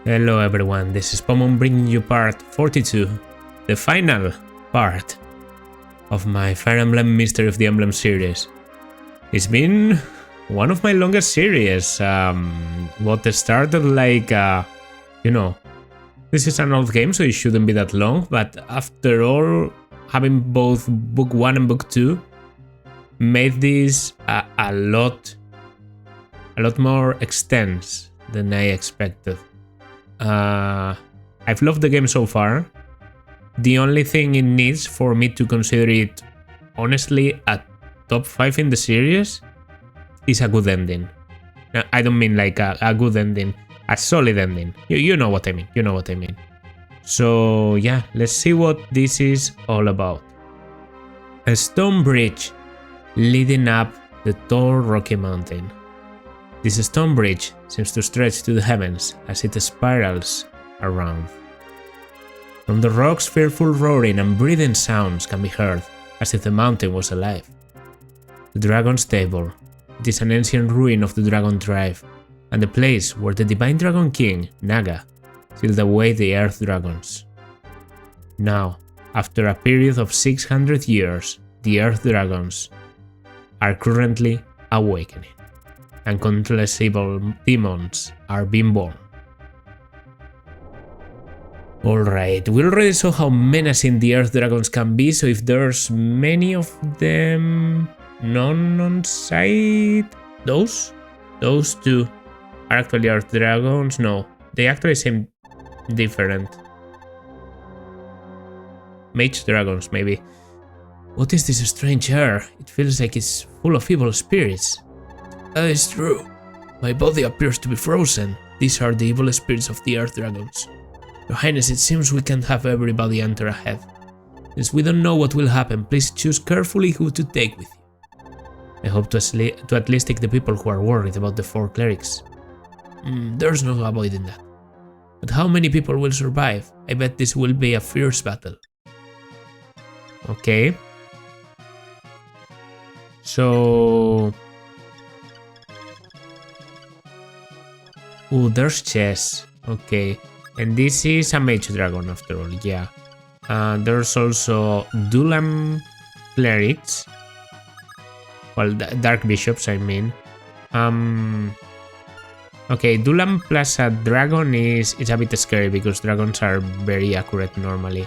Hello everyone, this is Pomon bringing you part 42, the final part of my Fire Emblem Mystery of the Emblem series. It's been one of my longest series, what started like, this is an old game so it shouldn't be that long, but after all, having both book 1 and book 2 made this a lot more extensive than I expected. I've loved the game so far. The only thing it needs for me to consider it honestly a top 5 in the series is a good ending. I don't mean like a good ending, a solid ending. You know what I mean. You know what I mean. So yeah, let's see what this is all about. A stone bridge leading up the tall rocky mountain. This stone bridge seems to stretch to the heavens as it spirals around. From the rocks, fearful roaring and breathing sounds can be heard, as if the mountain was alive. The Dragon's Table. It is an ancient ruin of the Dragon tribe, and the place where the divine Dragon King, Naga, sealed away the Earth Dragons. Now, after a period of 600 years, the Earth Dragons are currently awakening, and countless evil demons are being born. Alright, we already saw how menacing the Earth Dragons can be, so if there's many of them non-on-site, those two are actually Earth Dragons. No, they actually seem different. Mage Dragons, maybe. What is this strange air? It feels like it's full of evil spirits. That is true. My body appears to be frozen. These are the evil spirits of the Earth Dragons. Your Highness, it seems we can't have everybody enter ahead. Since we don't know what will happen, please choose carefully who to take with you. I hope to at least take the people who are worried about the 4 clerics. There's no avoiding that. But how many people will survive? I bet this will be a fierce battle. Okay. So... Ooh, there's chess. Okay. And this is a mage dragon after all, yeah. There's also Dulam clerics. Well, dark bishops, I mean. Okay, Dulam plus a dragon is a bit scary because dragons are very accurate normally.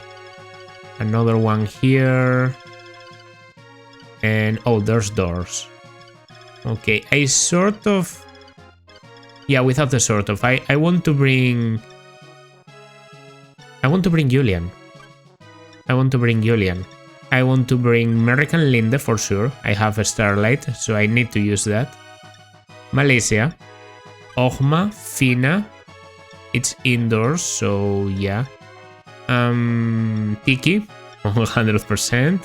Another one here. And oh, there's doors. Okay, I sort of... Yeah, without the sort of. I want to bring Julian. I want to bring American Linde for sure. I have a Starlight, so I need to use that. Malaysia. Ogma, Fina. It's indoors, so yeah. Tiki, 100%.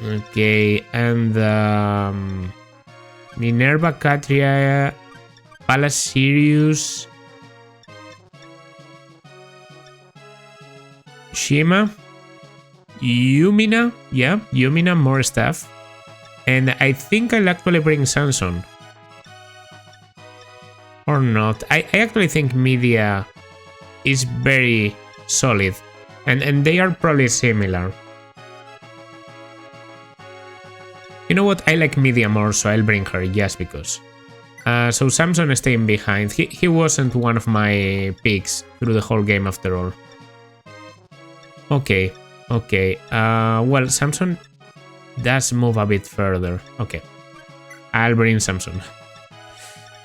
Okay, and Minerva, Katria, Pallas Sirius, Shima, Yumina, yeah, Yumina, more stuff. And I think I'll actually bring Samson. Or not. I actually think Media is very solid. And they are probably similar. You know what? I like Media more, so I'll bring her just because. So Samson is staying behind. He wasn't one of my picks through the whole game after all. Okay. Well, Samson does move a bit further. Okay. I'll bring Samson.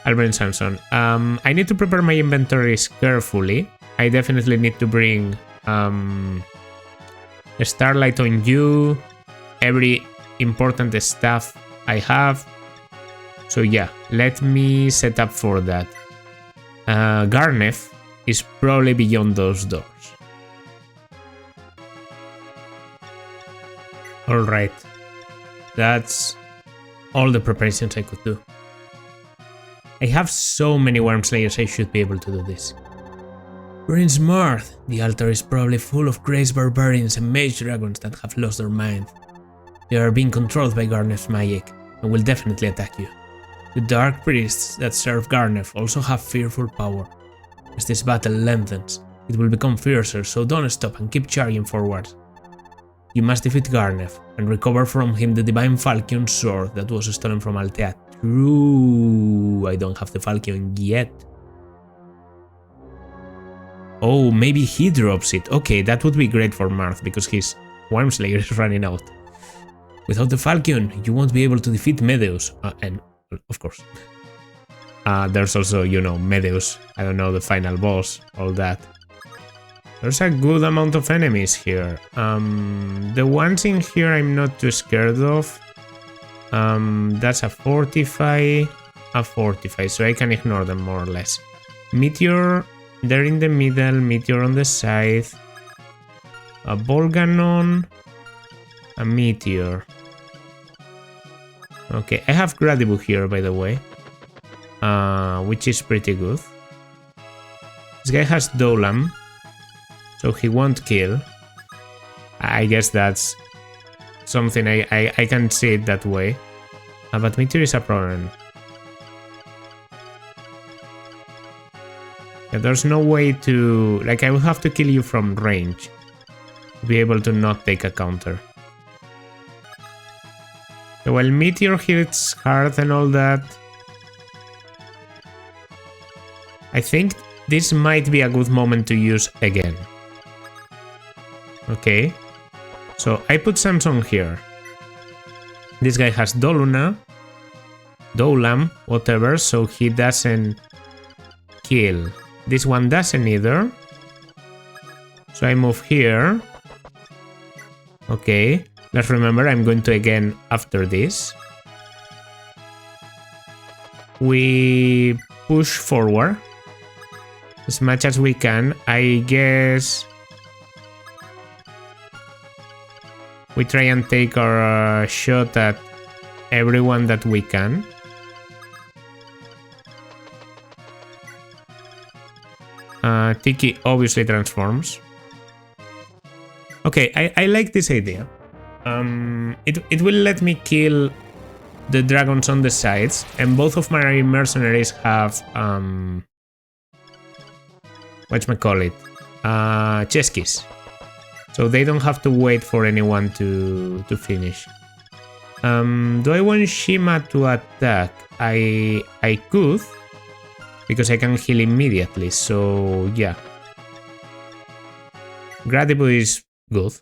I need to prepare my inventories carefully. I definitely need to bring a Starlight on you. Every important stuff I have. So yeah, let me set up for that. Garneth is probably beyond those doors. Alright, that's all the preparations I could do. I have so many Worm Slayers, I should be able to do this. Prince Marth, the altar is probably full of crazed barbarians and mage dragons that have lost their mind. They are being controlled by Garneth's magic and will definitely attack you. The dark priests that serve Garneth also have fearful power. As this battle lengthens, it will become fiercer, so don't stop and keep charging forward. You must defeat Garneth and recover from him the Divine Falchion sword that was stolen from Altea. True, I don't have the Falchion yet. Oh, maybe he drops it. Okay, that would be great for Marth because his Wormslayer is running out. Without the Falchion, you won't be able to defeat Medeus. And, of course. There's also, you know, Medeus. I don't know, the final boss, all that. There's a good amount of enemies here. The ones in here I'm not too scared of. That's a Fortify, so I can ignore them more or less. Meteor, they're in the middle, Meteor on the side. A Volganon, a Meteor. Okay, I have Gradibu here, by the way. Which is pretty good. This guy has Dolam, so he won't kill. I guess that's something I can see it that way. But Meteor is a problem. Yeah, there's no way to... Like, I will have to kill you from range to be able to not take a counter. So while Meteor hits hard and all that, I think this might be a good moment to use again. Okay, so I put Samson here. This guy has Doluna, Dolam, whatever, so he doesn't kill. This one doesn't either. So I move here. Okay, let's remember I'm going to again after this. We push forward as much as we can. I guess we try and take our shot at everyone that we can. Tiki obviously transforms. Okay, I like this idea. It will let me kill the dragons on the sides, and both of my mercenaries have whatchamacallit, chess keys. So they don't have to wait for anyone to finish. Do I want Shima to attack? I could, because I can heal immediately, so yeah. Gradibu is good.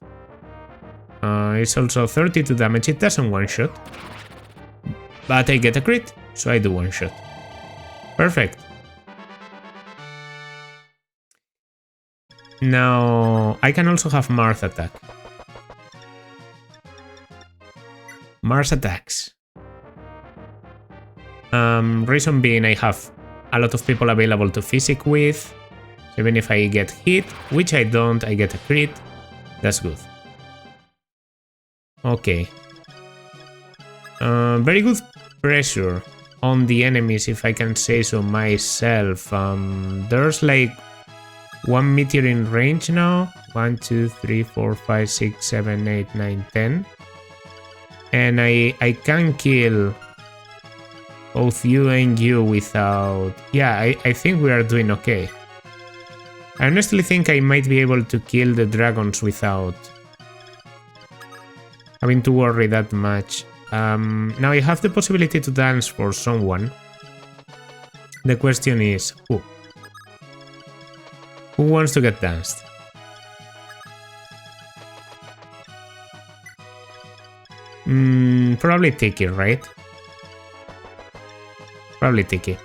It's also 32 damage, it doesn't one-shot. But I get a crit, so I do one-shot. Perfect. Now, I can also have Marth attack. Mars attacks. Reason being, I have a lot of people available to physic with. Even if I get hit, which I don't, I get a crit. That's good. Okay. Very good pressure on the enemies, if I can say so myself. There's like one meteor in range now. 1, 2, 3, 4, 5, 6, 7, 8, 9, 10. And I can kill both you and you without... Yeah, I think we are doing okay. I honestly think I might be able to kill the dragons without having to worry that much. Now I have the possibility to dance for someone. The question is, who? Who wants to get danced? Probably Tiki, right? Probably Tiki.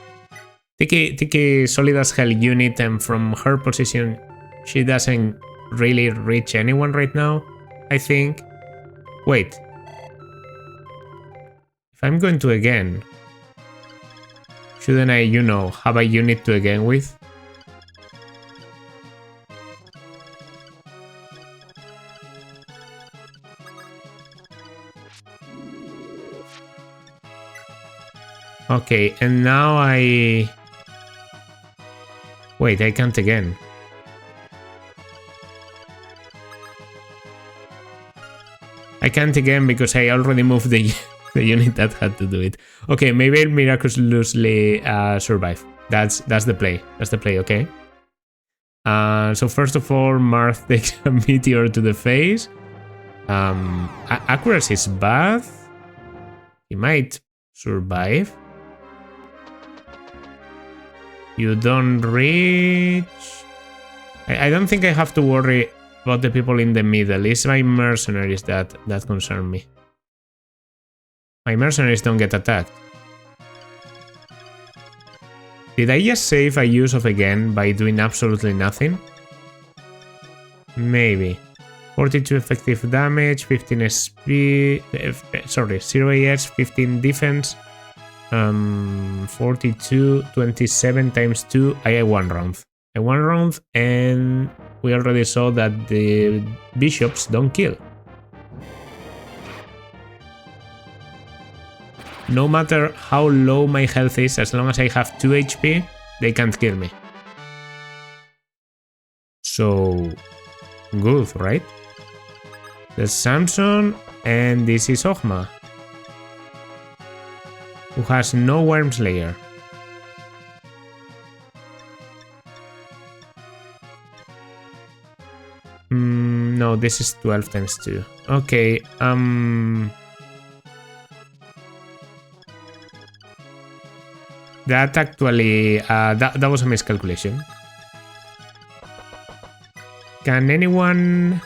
Tiki solid as hell unit, and from her position, she doesn't really reach anyone right now, I think. Wait. If I'm going to again, shouldn't I, you know, have a unit to again with? Okay, and now I... Wait, I can't again. I can't again because I already moved the the unit that had to do it. Okay, maybe I'll miraculously survive. That's the play. That's the play, okay? So first of all, Marth takes a meteor to the face. Accuracy is bad. He might survive. You don't reach. I don't think I have to worry about the people in the middle. It's my mercenaries that concern me. My mercenaries don't get attacked. Did I just save a use of again by doing absolutely nothing? Maybe. 42 effective damage, 15 SP, sorry, 0 AS, 15 defense, 42, 27 times 2, I had 1 round. One round, and we already saw that the bishops don't kill. No matter how low my health is, as long as I have 2 HP, they can't kill me. So, good, right? There's Samson, and this is Ogma, who has no Worm Slayer. No, this is 12 times 2. Okay, that actually, that was a miscalculation. Can anyone...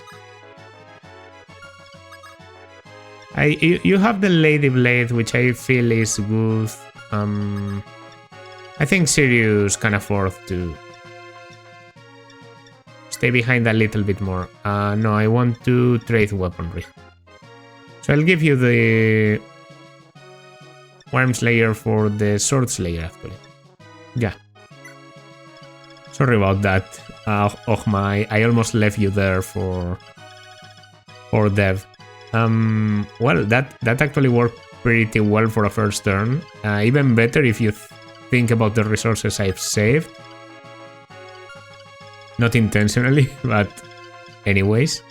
You have the Lady Blade, which I feel is good. I think Sirius can afford to stay behind a little bit more. No, I want to trade weaponry. So I'll give you the Worm Slayer for the Sword Slayer, actually. Yeah. Sorry about that, Ogma. I almost left you there for Dev. Well, that actually worked pretty well for a first turn. Even better if you think about the resources I've saved. Not intentionally, but anyways.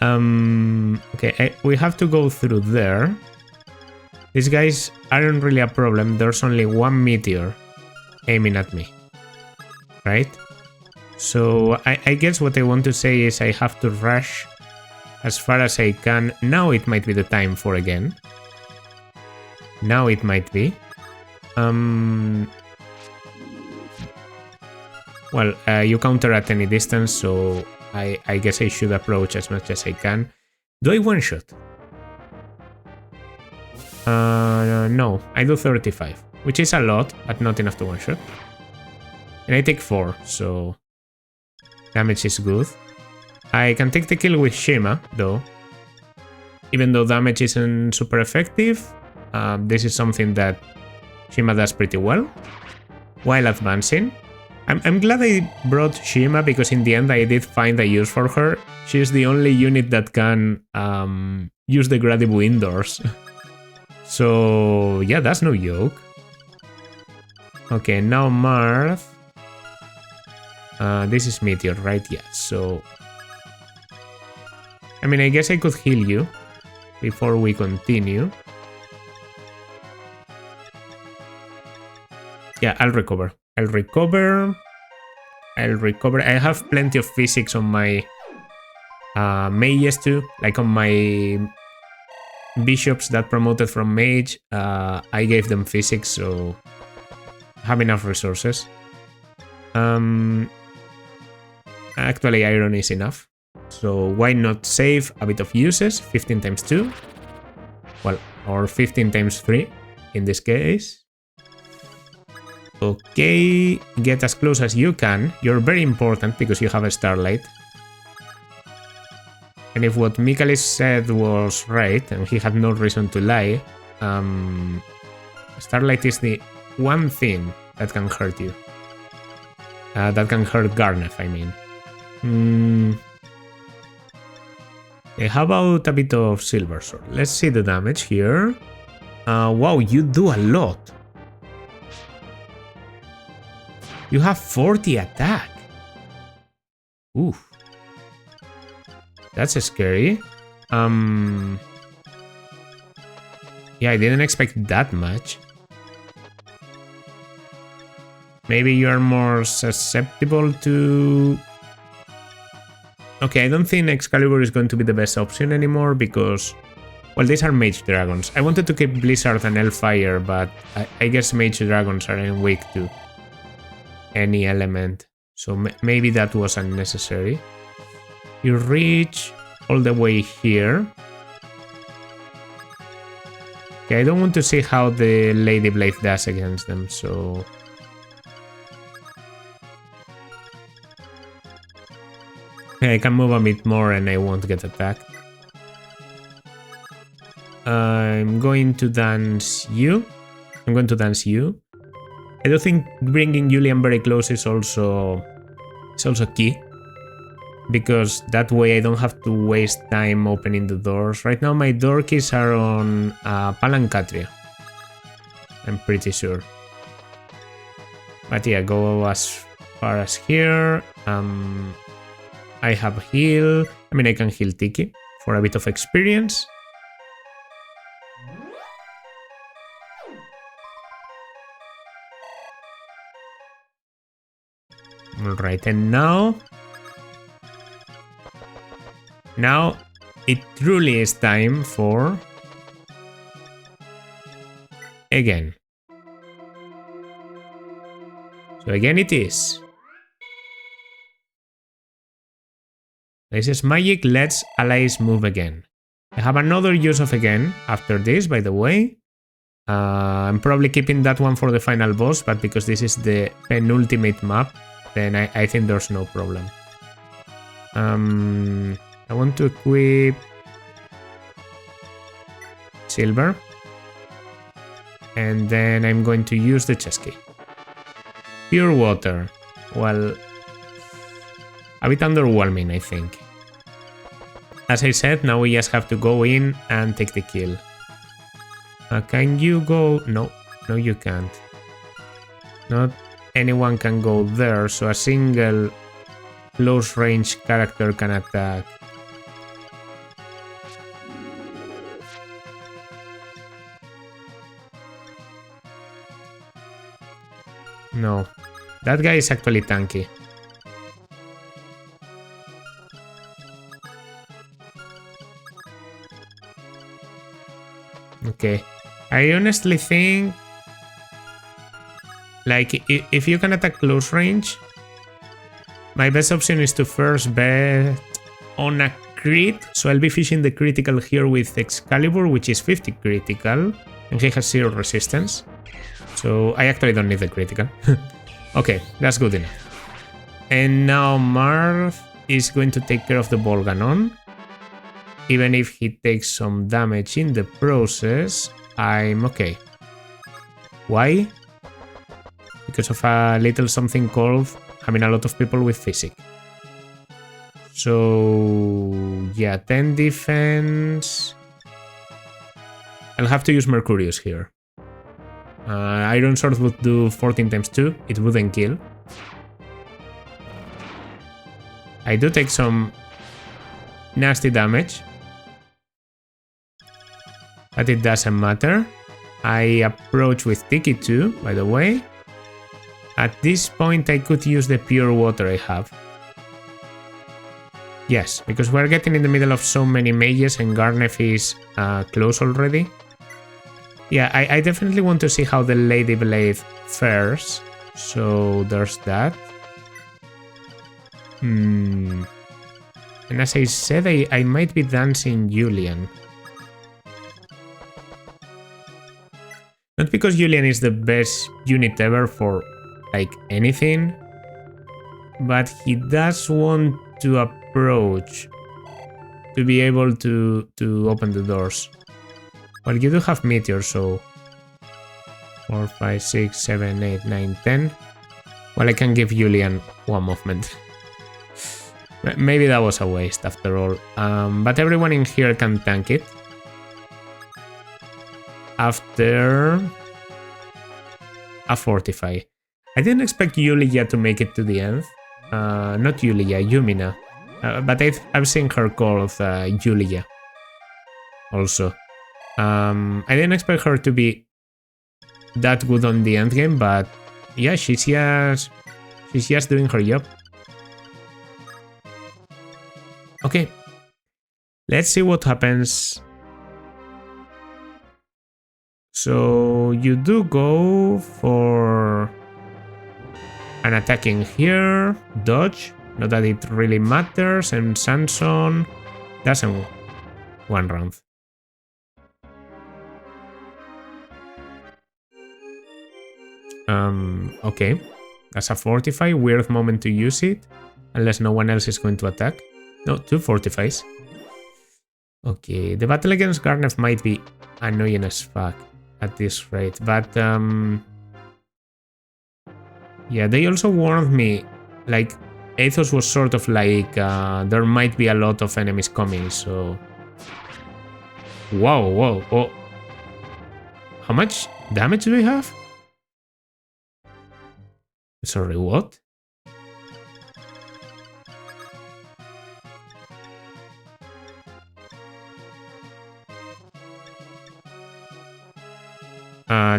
Okay, we have to go through there. These guys aren't really a problem. There's only one meteor aiming at me, right? So I guess what I want to say is I have to rush as far as I can. Now it might be the time for again. Now it might be. Well, you counter at any distance, so I guess I should approach as much as I can. Do I one-shot? No, I do 35, which is a lot, but not enough to one-shot. And I take 4, so damage is good. I can take the kill with Shima, though. Even though damage isn't super effective, this is something that Shima does pretty well while advancing. I'm glad I brought Shima because in the end I did find a use for her. She's the only unit that can use the Gradibu indoors. So yeah, that's no joke. Okay, now Marth. This is Meteor, right? Yeah, so... I mean, I guess I could heal you before we continue. Yeah, I'll recover. I have plenty of physics on my mages too, like on my bishops that promoted from mage. I gave them physics, so I have enough resources. Actually, iron is enough, so why not save a bit of uses? 15 times 2, well, or 15 times 3 in this case. Okay, get as close as you can. You're very important because you have a Starlight. And if what Mikalis said was right, and he had no reason to lie, Starlight is the one thing that can hurt you. That can hurt Garneth, I mean. Okay, how about a bit of Silver Sword? Let's see the damage here. Wow, you do a lot. You have 40 attack. Oof. That's scary. Yeah, I didn't expect that much. Maybe you are more susceptible to... Okay, I don't think Excalibur is going to be the best option anymore because... Well, these are Mage Dragons. I wanted to keep Blizzard and Hellfire, but I guess Mage Dragons are weak to any element. So maybe that was unnecessary. You reach all the way here. Okay, I don't want to see how the Lady Blade does against them, so... Okay, I can move a bit more and I won't get attacked. I'm going to dance you. I don't think bringing Julian very close is also key. Because that way I don't have to waste time opening the doors. Right now my door keys are on Palancatria. I'm pretty sure. But yeah, go as far as here. I have heal. I mean, I can heal Tiki for a bit of experience. Alright, and now it truly is time for again. So again it is. This is magic, let's allies move again. I have another use of again after this, by the way. I'm probably keeping that one for the final boss, but because this is the penultimate map, then I think there's no problem. I want to equip silver. And then I'm going to use the chest key. Pure water. Well, a bit underwhelming, I think. As I said, now we just have to go in and take the kill. Can you go? No, you can't. Not anyone can go there, so a single close range character can attack. No, that guy is actually tanky. Okay, I honestly think, like, if you can attack close range, my best option is to first bet on a crit, so I'll be fishing the critical here with Excalibur, which is 50 critical, and he has 0 resistance. So I actually don't need the critical. Okay, that's good enough. And now Marth is going to take care of the Volganon. Even if he takes some damage in the process, I'm okay. Why? Because of a little something called having a lot of people with physic. So yeah, 10 defense. I'll have to use Mercurius here. Iron Sword would do 14 times 2, it wouldn't kill. I do take some nasty damage, but it doesn't matter. I approach with Tiki too, by the way. At this point I could use the pure water I have. Yes, because we're getting in the middle of so many mages and Garneth is close already. Yeah, I definitely want to see how the Lady Blade fares, so there's that. And as I said, I might be dancing Julian. Not because Julian is the best unit ever for, like, anything, but he does want to approach to be able to open the doors. Well, you do have Meteor, so 4, 5, 6, 7, 8, 9, 10. Well, I can give Julian one movement. Maybe that was a waste after all. But everyone in here can tank it. After a Fortify. I didn't expect Yulia to make it to the end. Not Yulia, Yumina. But I've seen her called Julia also. I didn't expect her to be that good on the end game, but yeah, she's just doing her job. Okay, let's see what happens. So you do go for an attacking here, dodge, not that it really matters, and Samson doesn't one round. Okay, that's a fortify, weird moment to use it, unless no one else is going to attack. No, 2 fortifies. Okay, the battle against Garneth might be annoying as fuck at this rate, but yeah, they also warned me, like, Athos was sort of like, there might be a lot of enemies coming, so... Whoa, oh. How much damage do we have? Sorry, what?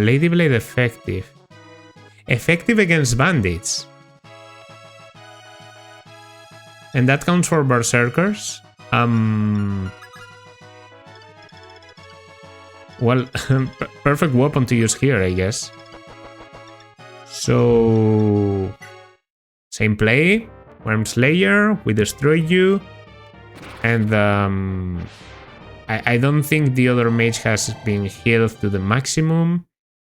Lady Blade effective. Effective against bandits. And that counts for berserkers? Well, perfect weapon to use here, I guess. So... Same play. Worm Slayer, we destroy you. And I don't think the other mage has been healed to the maximum.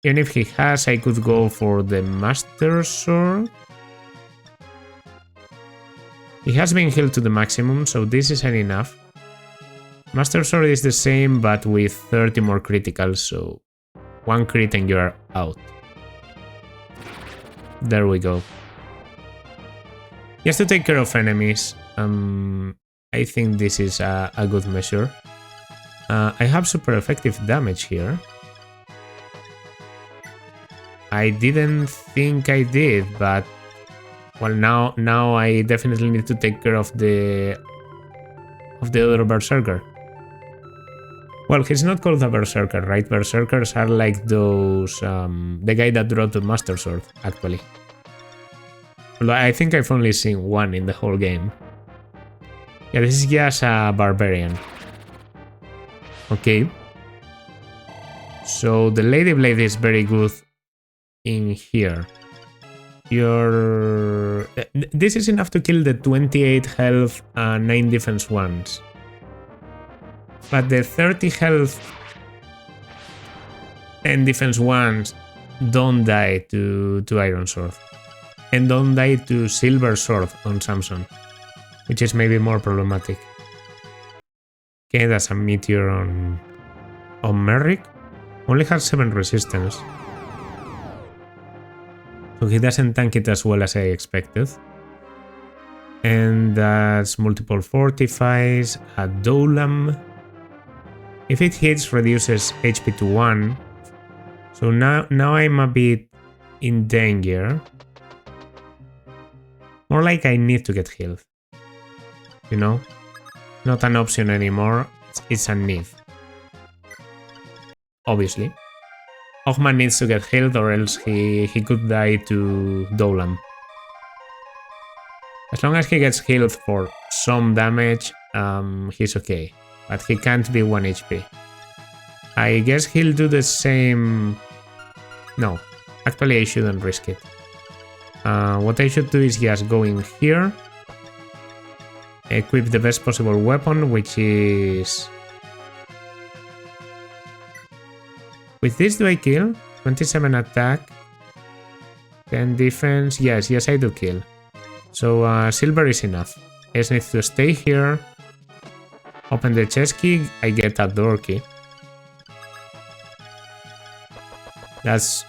Even if he has, I could go for the Master Sword. He has been healed to the maximum, so this isn't enough. Master Sword is the same, but with 30 more criticals, so 1 crit and you're out. There we go. Just to take care of enemies, I think this is a good measure. I have super effective damage here. I didn't think I did, but well, now I definitely need to take care of the other berserker. Well, he's not called a berserker, right? Berserkers are like those the guy that dropped the Master Sword, actually. Although I think I've only seen one in the whole game. Yeah, this is just a barbarian. Okay. So the Lady Blade is very good in here. This is enough to kill the 28 health, 9 defense ones. But the 30 health and defense ones don't die to Iron Sword. And don't die to Silver Sword on Samson, which is maybe more problematic. Okay, that's a meteor on Merrick. Only has 7 resistance. So he doesn't tank it as well as I expected. And that's multiple fortifies, a Dolam. If it hits, reduces HP to 1. So now I'm a bit in danger. More like I need to get healed. You know? Not an option anymore, it's a need. Obviously. Ogman needs to get healed or else he could die to Dolam. As long as he gets healed for some damage, he's okay. But he can't be 1 HP. I guess he'll do the same... No, actually I shouldn't risk it. What I should do is just go in here. Equip the best possible weapon, which is... With this do I kill? 27 attack, 10 defense. Yes, I do kill. So silver is enough. I just need to stay here. Open the chest key, I get a door key. That's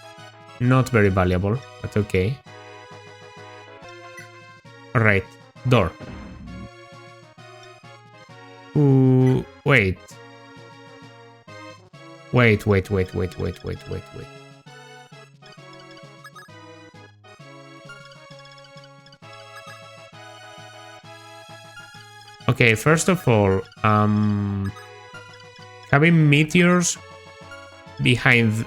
not very valuable, but okay. Alright, door. Ooh, wait. Wait. Okay, first of all, Having meteors behind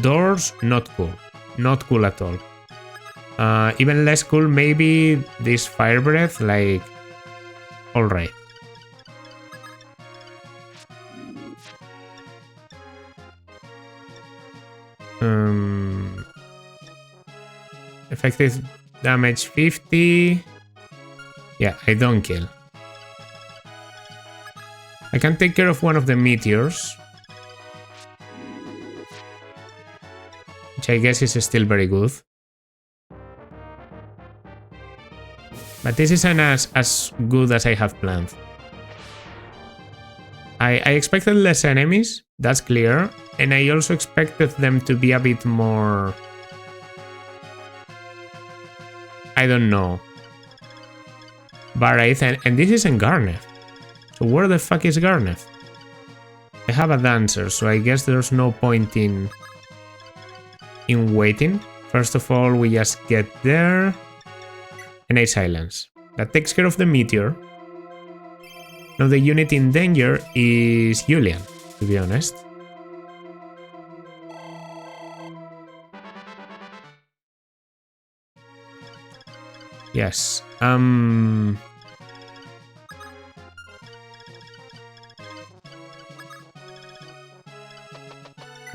doors, not cool. Not cool at all. Even less cool, maybe this fire breath, like... Alright. Effective damage 50. Yeah, I don't kill. I can take care of one of the meteors, which I guess is still very good. But this isn't as good as I have planned. I expected less enemies, that's clear, and I also expected them to be a bit more... I don't know. Varied, and this isn't Garnet. So where the fuck is Garnet? I have a dancer, so I guess there's no point in waiting. First of all, we just get there. And I silence. That takes care of the meteor. Now the unit in danger is Julian, to be honest. Yes.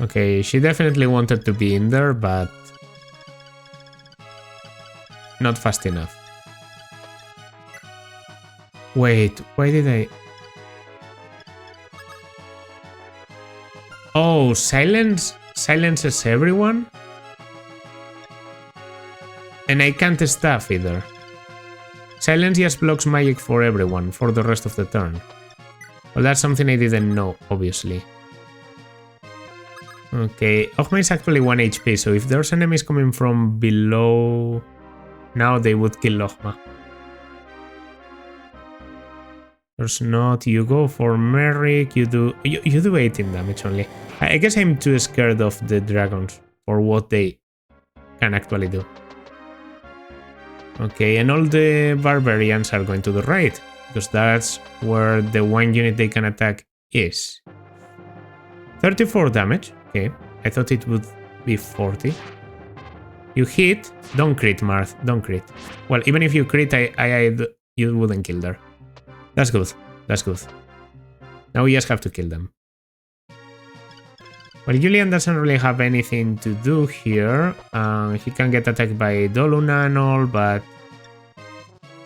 Okay, she definitely wanted to be in there, but not fast enough. Wait, why did I... Oh, silences everyone? And I can't staff either. Silence just blocks magic for everyone for the rest of the turn. Well, that's something I didn't know, obviously. Okay, Ogma is actually 1 HP, so if there's enemies coming from below... Now they would kill Ogma. There's not... You go for Merrick, you do 18 damage only. I guess I'm too scared of the dragons for what they can actually do. Okay, and all the barbarians are going to the right, because that's where the one unit they can attack is. 34 damage, okay. I thought it would be 40. You hit, don't crit, Marth, don't crit. Well, even if you crit, you wouldn't kill there. That's good, that's good. Now we just have to kill them. Well, Julian doesn't really have anything to do here. He can get attacked by Doluna and all, but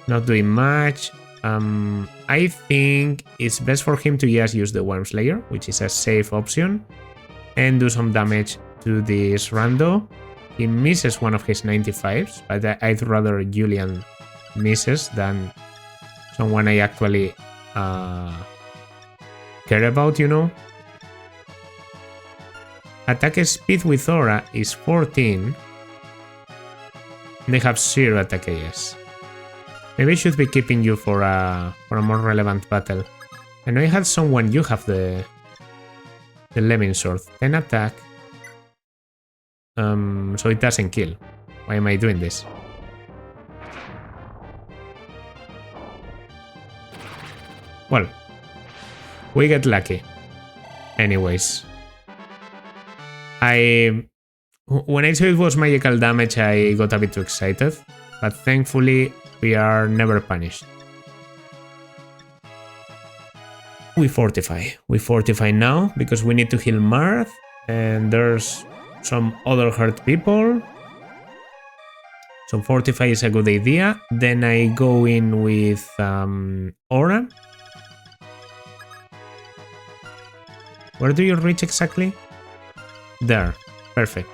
not doing much. I think it's best for him to just use the Wormslayer, which is a safe option, and do some damage to this rando. He misses one of his 95s, but I'd rather Julian misses than someone I actually care about, you know. Attack speed with Aura is 14. They have 0 attack AS. Maybe I should be keeping you for a more relevant battle. I know I had someone, you have the Levin Sword. 10 attack. So it doesn't kill. Why am I doing this? Well, we get lucky. Anyways. When I saw it was magical damage, I got a bit too excited, but thankfully we are never punished. We fortify now because we need to heal Marth, and there's some other hurt people. So fortify is a good idea. Then I go in with Aura. Where do you reach exactly? There, perfect.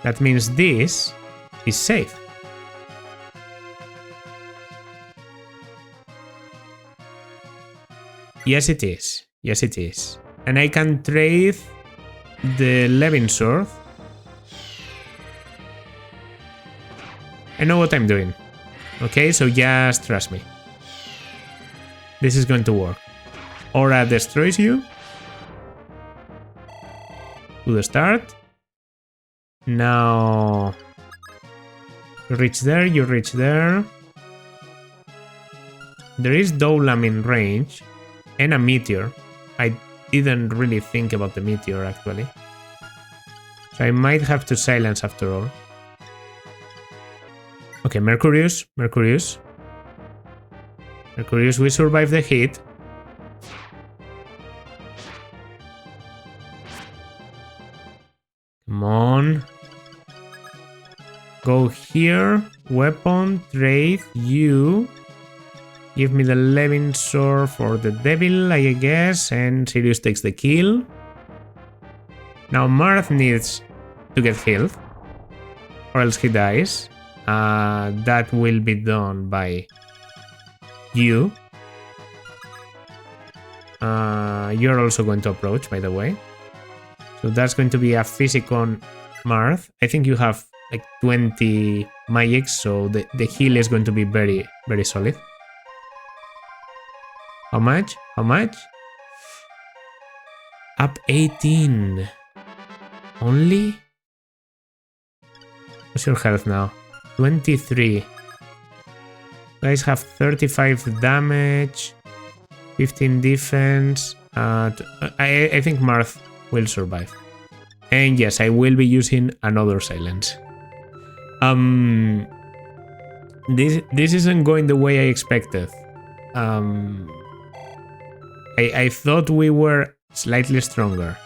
That means this is safe. Yes, it is. Yes, it is. And I can trade the Levin Sword. I know what I'm doing. Okay, so just trust me. This is going to work. Aura destroys you. Good start. Now you reach there, you reach there. There is Doulam in range. and a meteor. I didn't really think about the meteor actually. So I might have to silence after all. Okay, Mercurius, we survive the hit. Come on. Go here, weapon, trade, you. Give me the Levin sword for the devil, I guess, and Sirius takes the kill. Now Marth needs to get healed, or else he dies. That will be done by you. You're also going to approach, by the way. So that's going to be a Physicon Marth. I think you have like 20 magics, so the heal is going to be very, very solid. How much? How much? Up 18. Only? What's your health now? 23. You guys have 35 damage, 15 defense. I think Marth will survive. And yes, I will be using another silence. This isn't going the way I expected. I thought we were slightly stronger.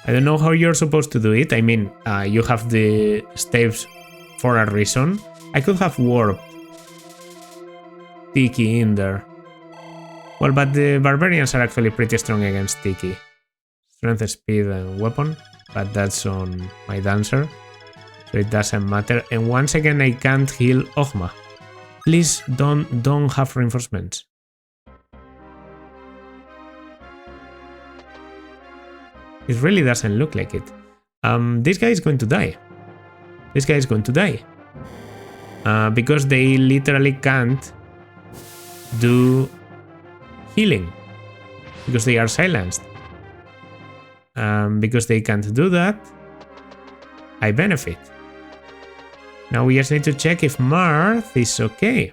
I don't know how you're supposed to do it. I mean, you have the staves for a reason. I could have warped Tiki in there. Well, but the barbarians are actually pretty strong against Tiki. Strength, speed, and weapon. But that's on my dancer. So it doesn't matter. And once again, I can't heal Ogma. Please don't have reinforcements. It really doesn't look like it. This guy is going to die. This guy is going to die. Because they literally can't do healing. Because they are silenced. Because they can't do that, I benefit. Now we just need to check if Marth is okay.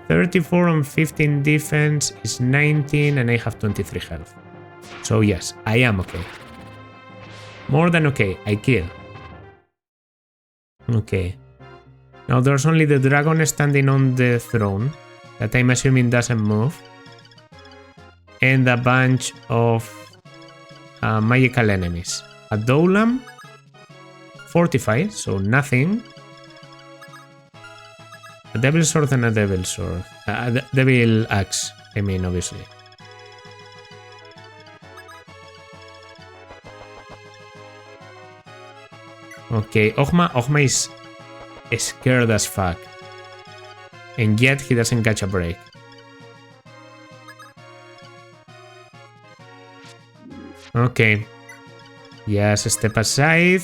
34 on 15 defense is 19 and I have 23 health. So yes, I am okay. More than okay, I kill. Okay. Now there's only the dragon standing on the throne, that I'm assuming doesn't move. And a bunch of magical enemies. A Doulam, fortified, so nothing. A devil sword and a devil sword. A devil axe, I mean, obviously. Okay, Ogma is scared as fuck. And yet he doesn't catch a break. Okay. Yes, step aside.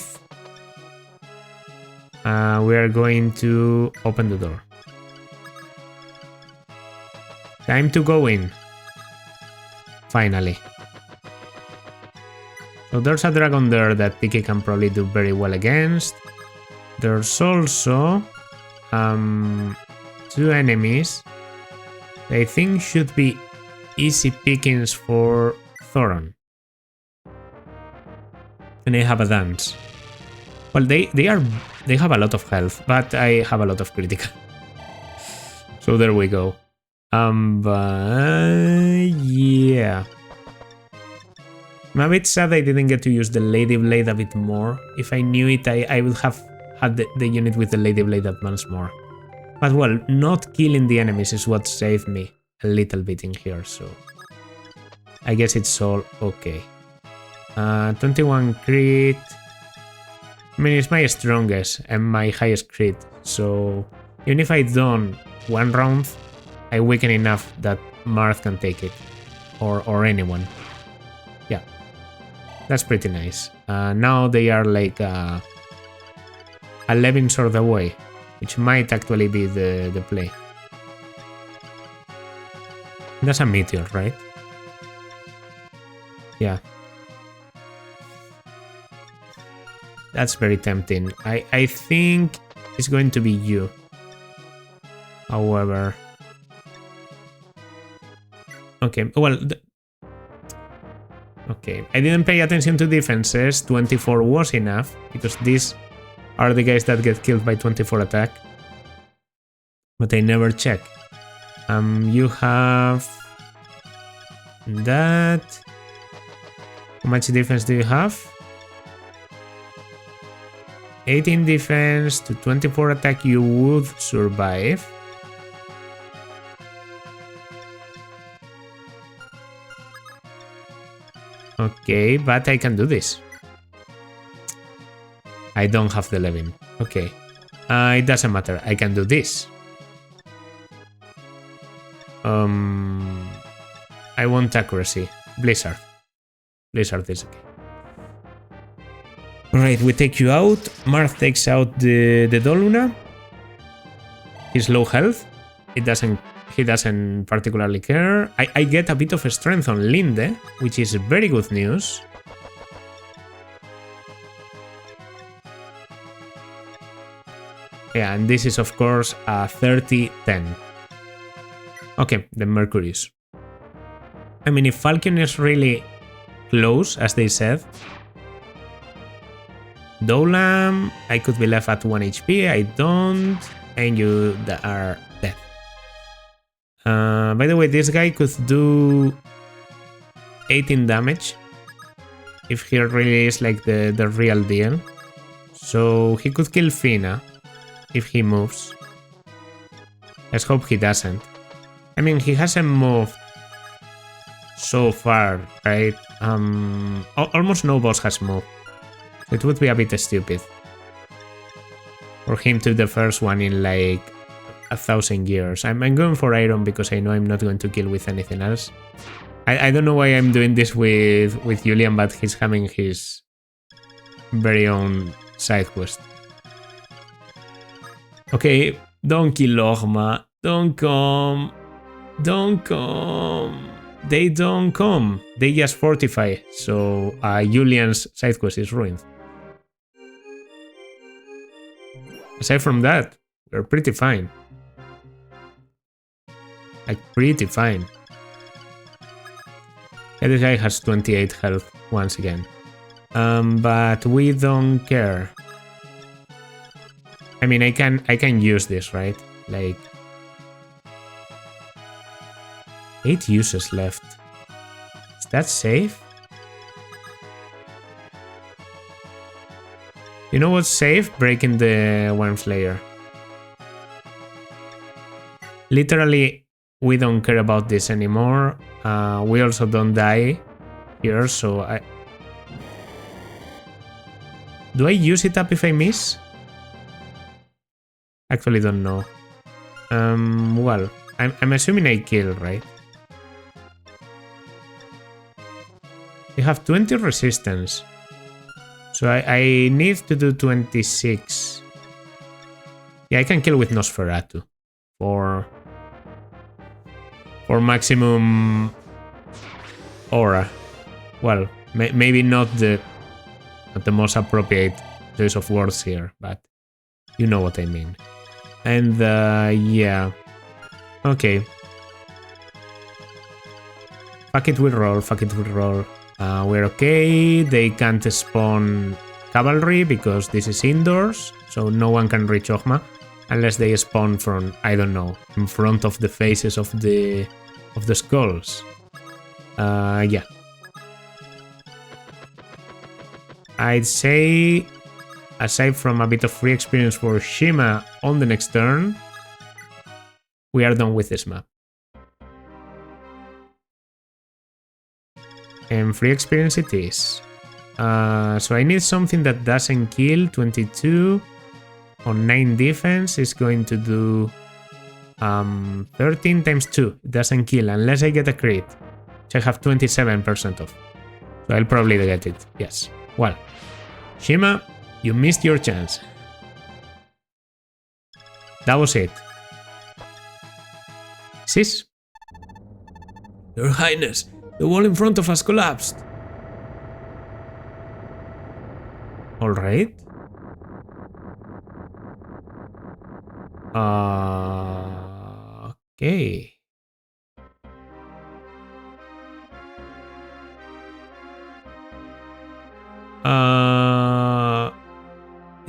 We are going to open the door. Time to go in. Finally. So there's a dragon there that Tiki can probably do very well against. There's also 2 enemies that I think should be easy pickings for Thoron. And I have a dance. Well, they have a lot of health, but I have a lot of critical. So there we go. But yeah. I'm a bit sad I didn't get to use the Lady Blade a bit more. If I knew it, I would have had the unit with the Lady Blade advance more. But well, not killing the enemies is what saved me a little bit in here, so I guess it's all okay. 21 crit. I mean, it's my strongest and my highest crit, so even if I done 1 round, I weaken enough that Marth can take it, or anyone. Yeah, that's pretty nice. Now they are like 11 sort away, which might actually be the play. That's a meteor, right? Yeah. That's very tempting. I think it's going to be you. However, Okay, well... Okay, I didn't pay attention to defenses. 24 was enough, because these are the guys that get killed by 24 attack. But I never check. You have... that... How much defense do you have? 18 defense to 24 attack, you would survive. Okay, but I can do this. I don't have the 11. Okay. It doesn't matter. I can do this. I want accuracy. Blizzard. Blizzard is okay. Alright, we take you out. Marth takes out the Doluna. He's low health. He doesn't particularly care. I get a bit of strength on Linde, which is very good news. Yeah, and this is of course a 30-10. Okay, the Mercurius. I mean, if Falcon is really close, as they said, Dolam, I could be left at 1 HP, I don't, and you are dead. By the way, this guy could do 18 damage if he really is like the real deal. So he could kill Fina if he moves. Let's hope he doesn't. I mean, he hasn't moved so far, right? Almost no boss has moved. It would be a bit stupid for him to the first one in like 1,000 years. I'm going for Iron because I know I'm not going to kill with anything else. I don't know why I'm doing this with Julian, but he's having his very own side quest. Okay, don't kill Logma. Don't come. Don't come. They don't come. They just fortify. So Julian's side quest is ruined. Aside from that, we're pretty fine. Like, pretty fine. Yeah, this guy has 28 health once again. But we don't care. I mean, I can use this, right? Like, 8 uses left. Is that safe? You know what's safe? Breaking the Worm's Lair. Literally, we don't care about this anymore. We also don't die here, so I... Do I use it up if I miss? Actually don't know. Well, I'm assuming I kill, right? You have 20 resistance. So I need to do 26. Yeah, I can kill with Nosferatu. For maximum aura. Well, maybe not the most appropriate choice of words here, but you know what I mean. And yeah. Okay. Fuck it, we roll. Fuck it, we roll. We're okay. They can't spawn cavalry because this is indoors, so no one can reach Ogma unless they spawn from, I don't know, in front of the faces of the skulls. Yeah. I'd say, aside from a bit of free experience for Shima on the next turn, we are done with this map. And free experience it is. So I need something that doesn't kill. 22 on 9 defense is going to do 13 times 2. It doesn't kill unless I get a crit, which I have 27% of. So I'll probably get it. Yes. Well, Shima, you missed your chance. That was it. Sis? Your Highness, the wall in front of us collapsed. Alright. Okay.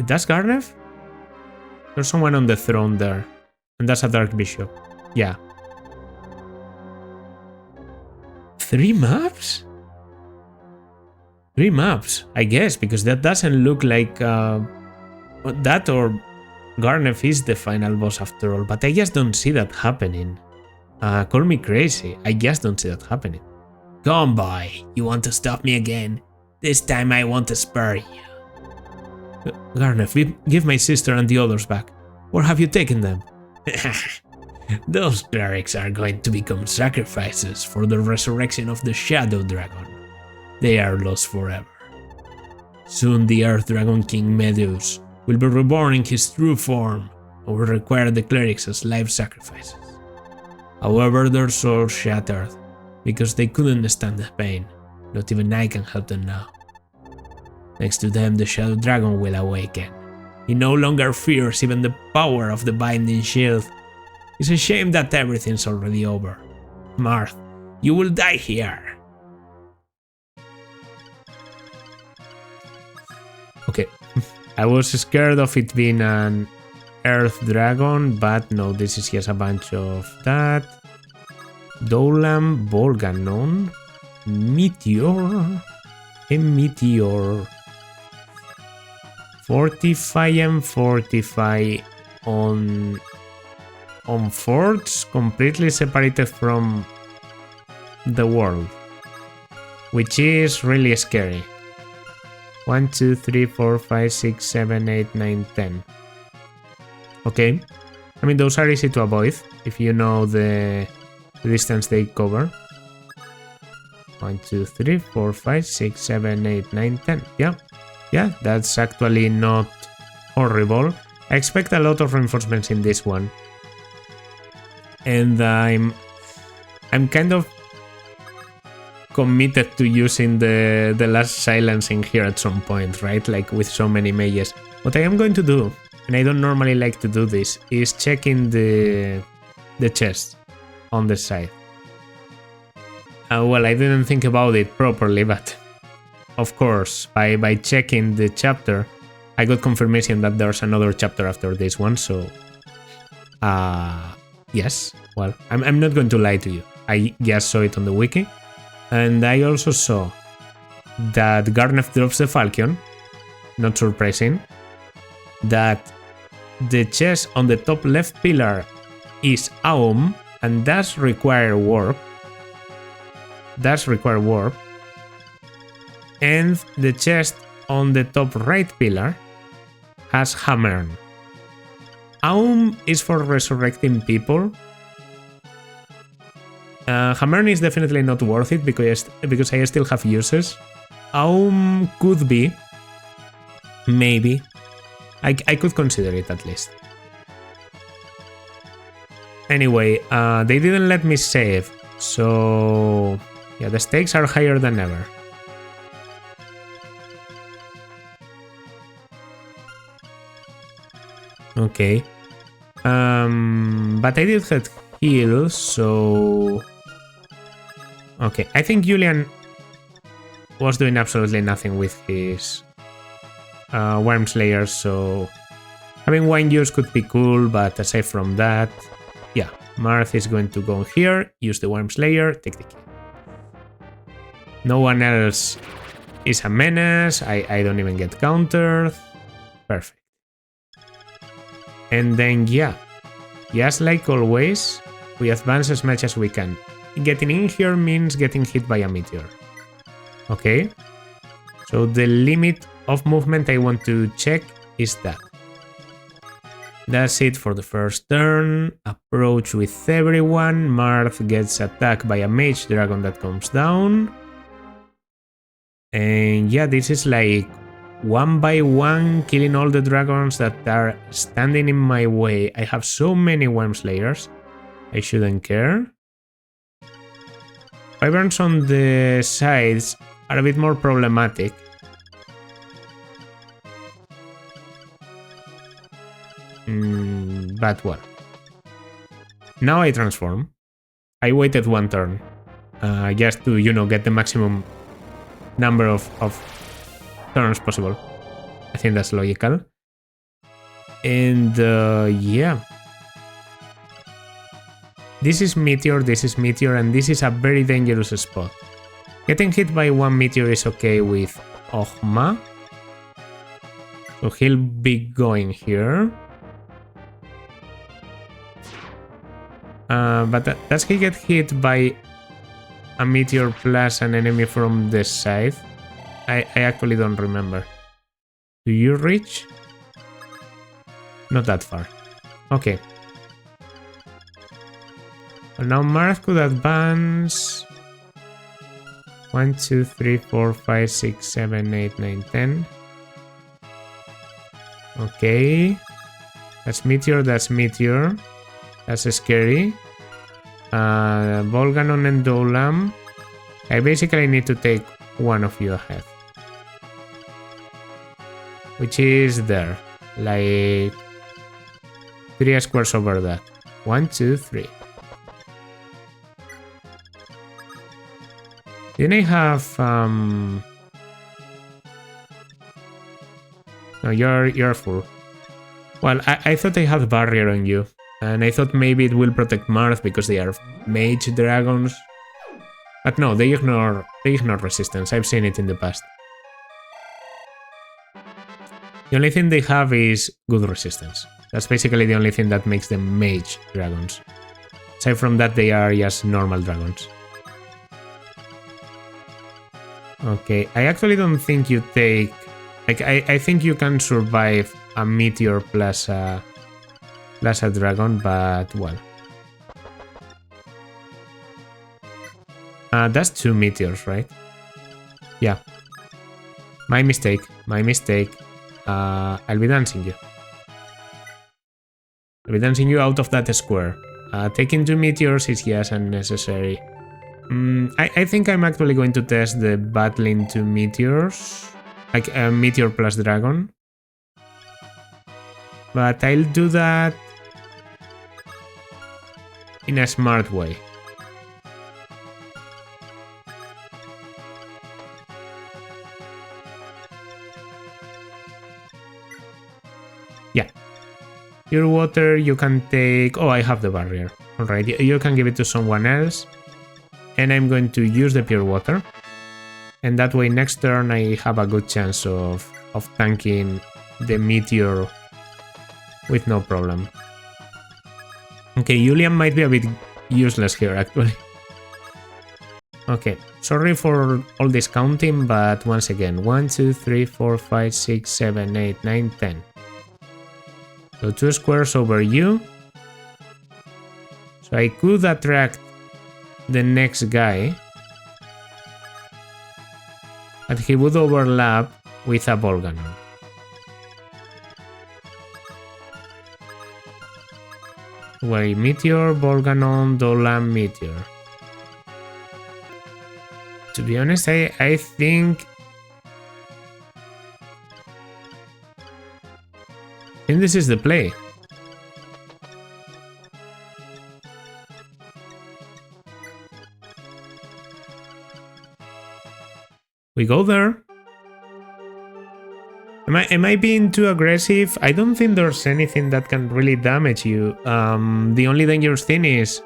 Wait, that's Garneth? There's someone on the throne there. And that's a Dark Bishop. Yeah. 3 maps? 3 maps, I guess, because that doesn't look like that or Garneth is the final boss after all, but I just don't see that happening. Call me crazy, I just don't see that happening. Come boy, you want to stop me again? This time I won't spare you. Garneth, give my sister and the others back. Where have you taken them? Those clerics are going to become sacrifices for the resurrection of the Shadow Dragon. They are lost forever. Soon the Earth Dragon King Medeus will be reborn in his true form and will require the clerics as life sacrifices. However, their souls shattered because they couldn't stand the pain. Not even I can help them now. Next to them, the Shadow Dragon will awaken. He no longer fears even the power of the Binding Shield. It's a shame that everything's already over. Marth, you will die here. Okay, I was scared of it being an Earth Dragon, but no, this is just a bunch of that. Dolam, Volganon, Meteor, a Meteor. Fortify and Fortify on forts completely separated from the world, which is really scary. 1, 2, 3, 4, 5, 6, 7, 8, 9, 10. Okay, I mean those are easy to avoid if you know the distance they cover. 1, 2, 3, 4, 5, 6, 7, 8, 9, 10. Yeah, that's actually not horrible. I expect a lot of reinforcements in this one. And I'm kind of committed to using the last silencing here at some point, right? Like with so many mages. What I am going to do, and I don't normally like to do this, is checking the chest on the side. Well, I didn't think about it properly, but of course, by checking the chapter, I got confirmation that there's another chapter after this one, so yes, well, I'm not going to lie to you. I just saw it on the wiki, and I also saw that Garneth drops the Falcon, not surprising, that the chest on the top left pillar is Aum, and does require warp. And the chest on the top right pillar has Hammern. Aum is for resurrecting people. Hammern is definitely not worth it because I still have uses. Aum could be. Maybe. I could consider it at least. Anyway, they didn't let me save, so yeah, the stakes are higher than ever. Okay. But I did get heal, so okay. I think Julian was doing absolutely nothing with his Wormslayer, so having wine use could be cool, but aside from that, yeah, Marth is going to go here, use the Wormslayer, take the key. No one else is a menace, I don't even get countered. Perfect. And then, yeah, just like always, we advance as much as we can. Getting in here means getting hit by a meteor. Okay, so the limit of movement I want to check is that. That's it for the first turn. Approach with everyone. Marth gets attacked by a mage dragon that comes down. And yeah, this is like one by one killing all the dragons that are standing in my way. I have so many Wormslayers. I shouldn't care. Wyverns on the sides are a bit more problematic. But well. Now I transform. I waited one turn. Just to, you know, get the maximum number of turns possible. I think that's logical. And yeah. This is Meteor, and this is a very dangerous spot. Getting hit by one Meteor is okay with Ogma. So he'll be going here. But does he get hit by a Meteor plus an enemy from the side? I actually don't remember. Do you reach? Not that far. Okay. So now Marth could advance 1, 2, 3, 4, 5, 6, 7, 8, 9, 10. Okay. That's Meteor, that's Meteor. That's scary. Volganon and Dolam. I basically need to take one of you ahead. Which is there. Like 3 squares over that. 1, 2, 3. Didn't I have No, you're full. Well, I thought I had barrier on you. And I thought maybe it will protect Marth because they are mage dragons. But no, they ignore resistance. I've seen it in the past. The only thing they have is good resistance. That's basically the only thing that makes them mage dragons. Aside from that, they are just normal dragons. Okay, I actually don't think you take... Like, I think you can survive a Meteor plus a dragon, but well. That's 2 Meteors, right? Yeah. My mistake. I'll be dancing you. I'll be dancing you out of that square. Taking 2 Meteors is yes unnecessary. I think I'm actually going to test the battling 2 Meteors. Like a Meteor plus Dragon. But I'll do that in a smart way. Yeah. Pure water you can take... Oh, I have the barrier. Alright, you can give it to someone else. And I'm going to use the pure water. And that way next turn I have a good chance of tanking the Meteor with no problem. Okay, Julian might be a bit useless here actually. Okay, sorry for all this counting, but once again, 1, 2, 3, 4, 5, 6, 7, 8, 9, 10. So 2 squares over you. So I could attract the next guy. But he would overlap with a Volganon. Well, Meteor, Volganon, Dolam, Meteor. To be honest, I think this is the play. We go there. Am I being too aggressive? I don't think there's anything that can really damage you. The only dangerous thing is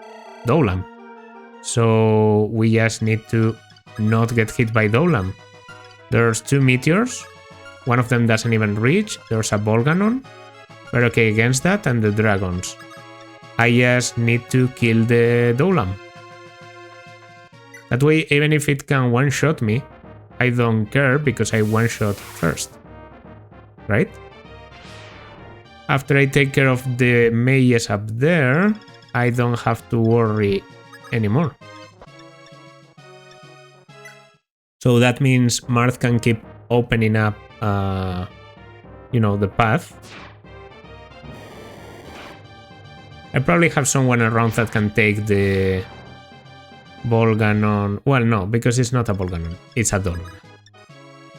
Dolam. So we just need to not get hit by Dolam. There's 2 Meteors. One of them doesn't even reach. There's a Volganon. We're okay against that, and the dragons. I just need to kill the Dolam. That way, even if it can one-shot me, I don't care because I one-shot first. Right? After I take care of the mages up there, I don't have to worry anymore. So that means Marth can keep opening up, the path. I probably have someone around that can take the Volganon. Well, no, because it's not a Volganon. It's a Dolam.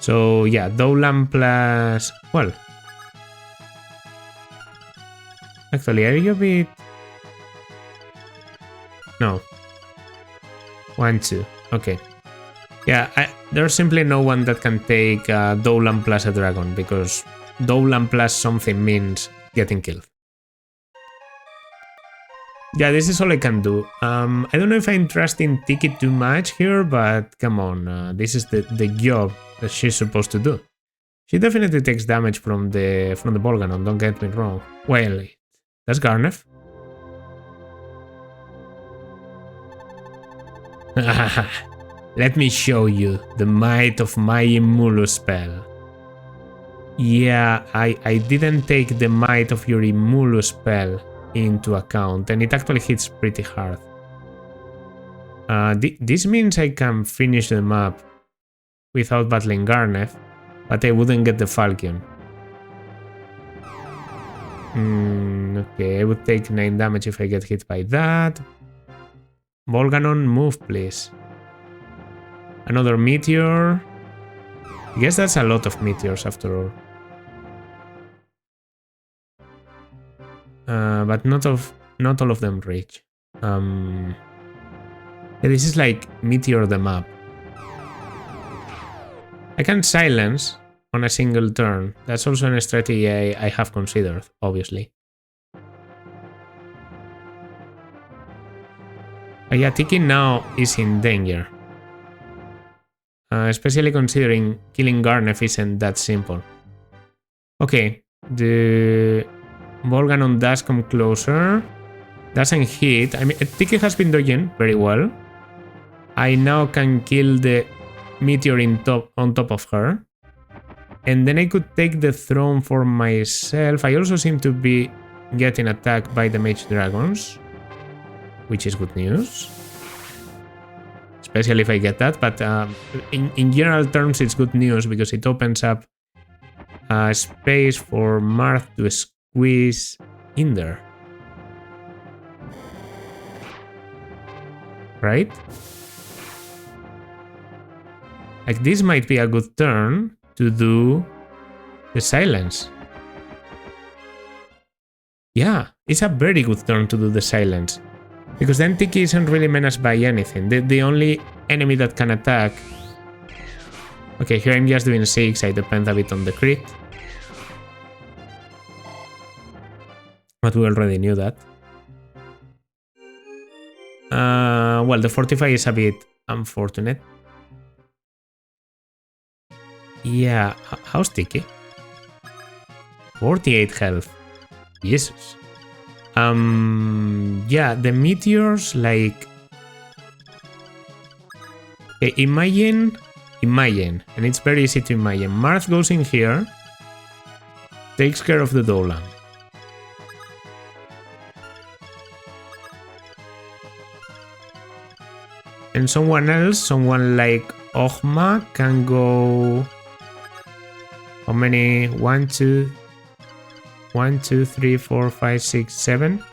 So, yeah, Dolam plus... Well... Actually, are you a bit... No. 1, 2. Okay. Yeah, there's simply no one that can take Dolam plus a dragon, because Dolam plus something means getting killed. Yeah, this is all I can do. I don't know if I'm trusting Tiki too much here, but come on, this is the job that she's supposed to do. She definitely takes damage from the ball cannon, don't get me wrong. Well, that's Garneth. Let me show you the might of my Immulu spell. Yeah, I didn't take the might of your Immulu spell into account, and it actually hits pretty hard. This means I can finish the map without battling Garneth, but I wouldn't get the Falcon. Okay, I would take 9 damage if I get hit by that. Volganon, move please. Another meteor. I guess that's a lot of meteors after all. But not all of them reach. This is like meteor the map. I can silence on a single turn. That's also a strategy I have considered, obviously. But yeah, Tiki now is in danger. Especially considering killing Garneth isn't that simple. Okay, the Volganon does come closer. Doesn't hit. I mean, Tiki has been dodging very well. I now can kill the meteor on top of her. And then I could take the throne for myself. I also seem to be getting attacked by the mage dragons, which is good news. Especially if I get that, but in general terms it's good news because it opens up space for Marth to squeeze in there. Right? Like this might be a good turn to do the silence. Yeah, it's a very good turn to do the silence. Because then Tiki isn't really menaced by anything. The only enemy that can attack... Okay, here I'm just doing 6. I depend a bit on the crit. But we already knew that. Well, the Fortify is a bit unfortunate. Yeah, how's Tiki? 48 health. Jesus. Yeah, the meteors, like... Okay, imagine, and it's very easy to imagine. Marth goes in here, takes care of the Dolan. And someone else, someone like Ogma, can go... How many? 1, 2, 3, 4, 5, 6, 7.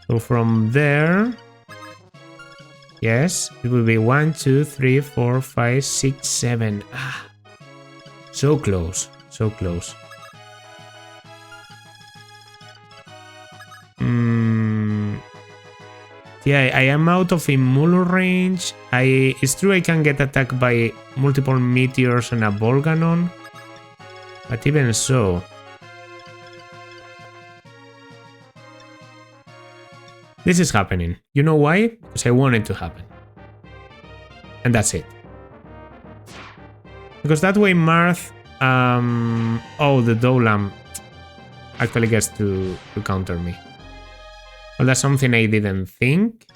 So from there... Yes, it will be 1, 2, 3, 4, 5, 6, 7. Ah, so close, so close. Yeah, I am out of Immulu range. It's true I can get attacked by multiple meteors and a Volganon. But even so... This is happening. You know why? Because I want it to happen. And that's it. Because that way Marth... oh, the Dolam actually gets to counter me. Well, that's something I didn't think.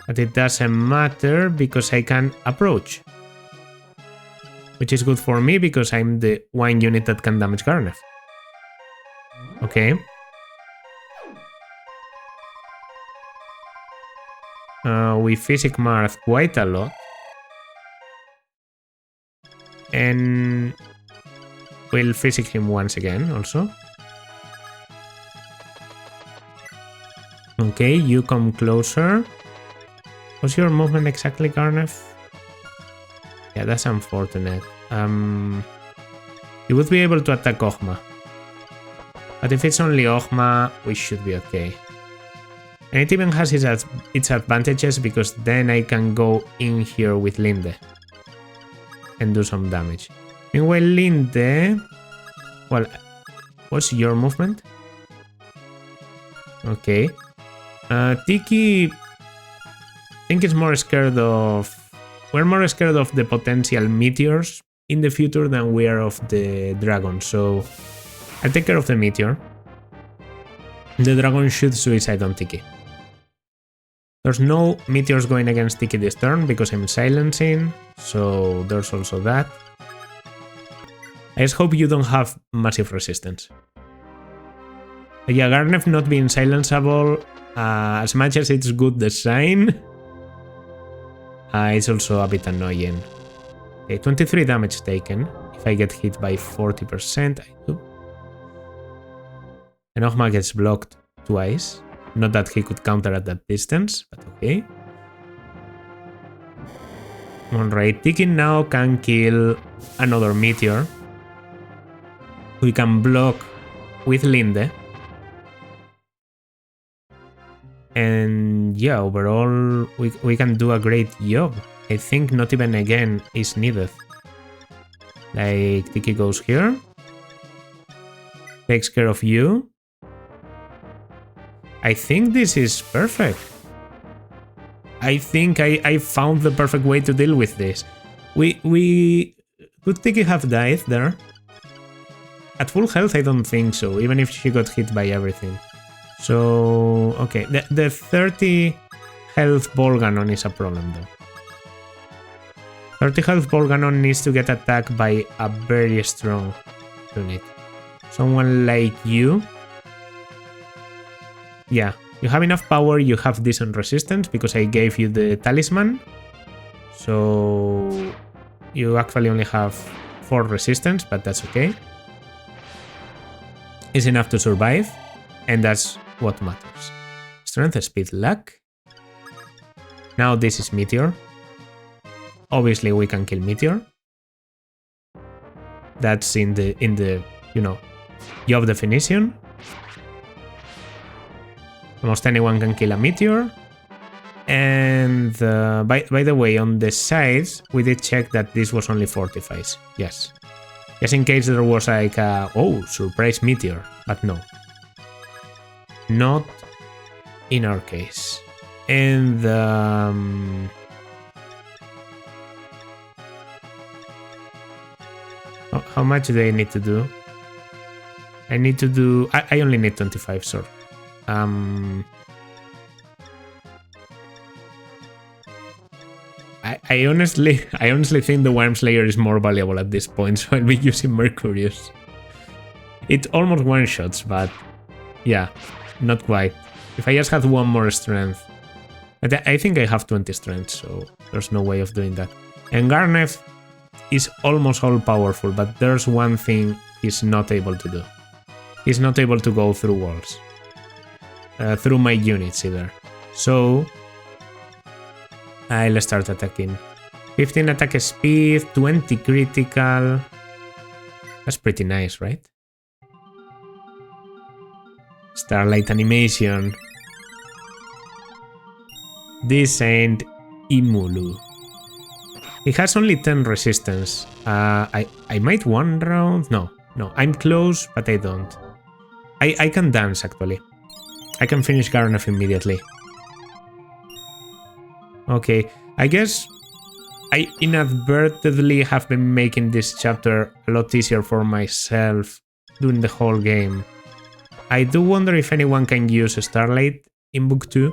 But it doesn't matter because I can approach. Which is good for me because I'm the one unit that can damage Garneth. Okay. We physic Marth quite a lot. And we'll physic him once again also. Okay, you come closer. What's your movement exactly, Garneth? Yeah, that's unfortunate. You would be able to attack Ogma. But if it's only Ogma, we should be okay. And it even has its advantages because then I can go in here with Linde and do some damage. Meanwhile, Linde... Well, What's your movement? Okay. Tiki, I think is more scared of... We're more scared of the potential meteors in the future than we are of the dragon, so I'll take care of the meteor. The dragon should suicide on Tiki. There's no meteors going against Tiki this turn because I'm silencing, so there's also that. I just hope you don't have massive resistance. But yeah, Garnef not being silenceable, as much as it's good design, it's also a bit annoying. Okay, 23 damage taken. If I get hit by 40%, I do. Enogma gets blocked twice. Not that he could counter at that distance, but okay. Alright, Tiki now can kill another meteor. We can block with Linde. And yeah, overall, we can do a great job. I think not even again is needed. Like, Tiki goes here. Takes care of you. I think this is perfect. I think I found the perfect way to deal with this. Could Tiki have died there? At full health, I don't think so, even if she got hit by everything. So, okay, the 30 health ball cannon is a problem though. 30 health ball cannon needs to get attacked by a very strong unit. Someone like you. Yeah, you have enough power, you have decent resistance because I gave you the talisman. So you actually only have 4 resistance, but that's okay. It's enough to survive, and that's what matters. Strength, speed, luck. Now this is Meteor. Obviously we can kill Meteor. That's in the you know, job definition. Almost anyone can kill a Meteor. And by the way, on the sides, we did check that this was only fortifies. Yes. Just in case there was like a, oh, surprise Meteor. But no. Not in our case. And how much do I need to do? I need to do... I only need 25, sorry. I honestly think the Worm Slayer is more valuable at this point, so I'll be using Mercurius. It almost one-shots, but yeah, not quite. If I just had one more strength. But I think I have 20 strength, so there's no way of doing that. And Garnef is almost all-powerful, but there's one thing he's not able to do. He's not able to go through walls. Through my units either. So I'll start attacking. 15 attack speed, 20 critical. That's pretty nice, right? Starlight animation. This ain't Imulu. He has only 10 resistance. I might one round. No, I'm close, but I don't. I can dance actually. I can finish Garnef immediately. Okay, I guess I inadvertently have been making this chapter a lot easier for myself during the whole game. I do wonder if anyone can use Starlight in Book 2,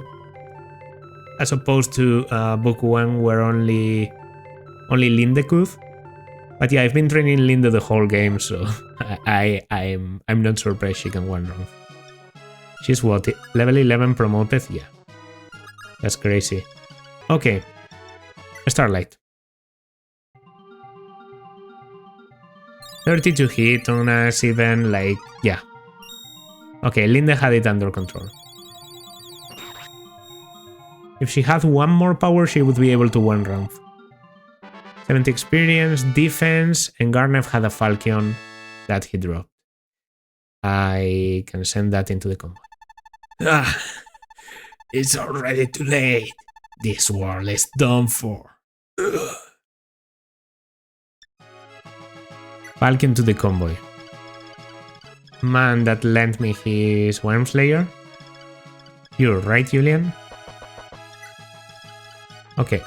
as opposed to Book 1 where only Linde could. But yeah, I've been training Linde the whole game, so I'm not surprised she can one round. She's what, level 11 promoted? Yeah, that's crazy. Okay, Starlight. 32 hit on us even, like, yeah. Okay, Linde had it under control. If she had one more power, she would be able to one round. 70 experience, defense, and Garnef had a Falcon that he dropped. I can send that into the combo. Ah, it's already too late. This world is done for. Ugh. Falcon to the convoy. man that lent me his Worm Slayer. You're right, Julian? Okay.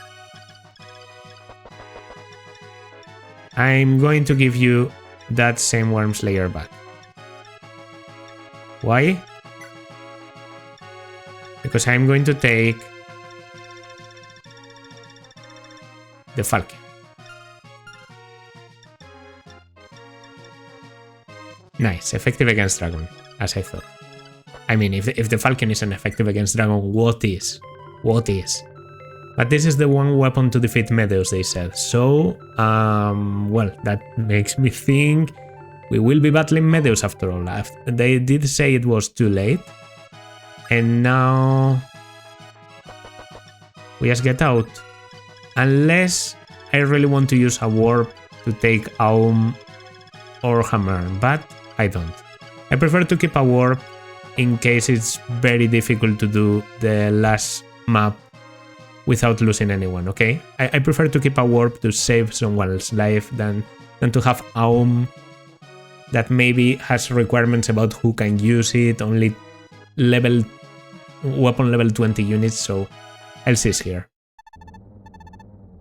I'm going to give you that same Worm Slayer back. Why? Because I'm going to take the Falcon. Nice, effective against Dragon, as I thought. I mean, if the Falcon isn't effective against Dragon, what is? What is? But this is the one weapon to defeat Meadows, they said. So, well, that makes me think we will be battling Meadows after all. They did say it was too late. And now we just get out. Unless I really want to use a warp to take Aum or Hammer, but I don't. I prefer to keep a warp in case it's very difficult to do the last map without losing anyone, okay? I prefer to keep a warp to save someone's life than to have Aum that maybe has requirements about who can use it, only weapon level 20 units, so I'll cease here.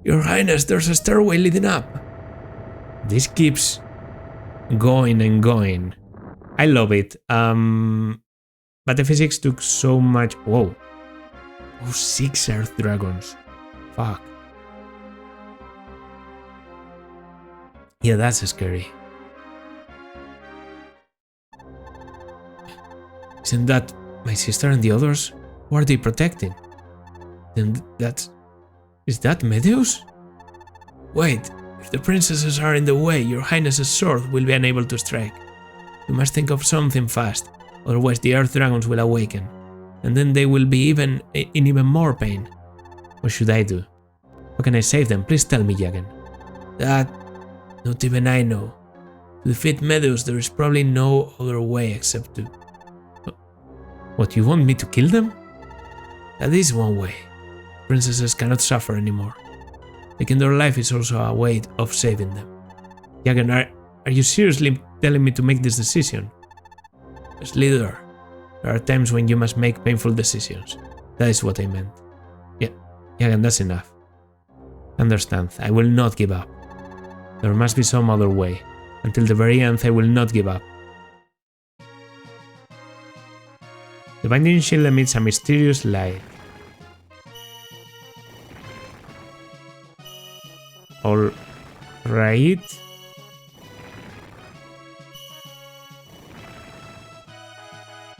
Your Highness, there's a stairway leading up. This keeps going and going. I love it. But the physics took so much. Whoa. Oh, 6 Earth Dragons. Fuck. Yeah, that's scary. Isn't that my sister and the others? Who are they protecting? Then is that Meadows? Wait, if the princesses are in the way, your highness's sword will be unable to strike. You must think of something fast, otherwise the Earth Dragons will awaken, and then they will be in even more pain. What should I do? How can I save them? Please tell me, Jagen. That, not even I know. To defeat Meadows, there is probably no other way except to... What, you want me to kill them? That is one way. Princesses cannot suffer anymore. Taking their life is also a way of saving them. Jagen, are you seriously telling me to make this decision? As leader, there are times when you must make painful decisions. That is what I meant. Yeah, Jagen, that's enough. Understand, I will not give up. There must be some other way. Until the very end, I will not give up. The binding shield emits a mysterious light. All right.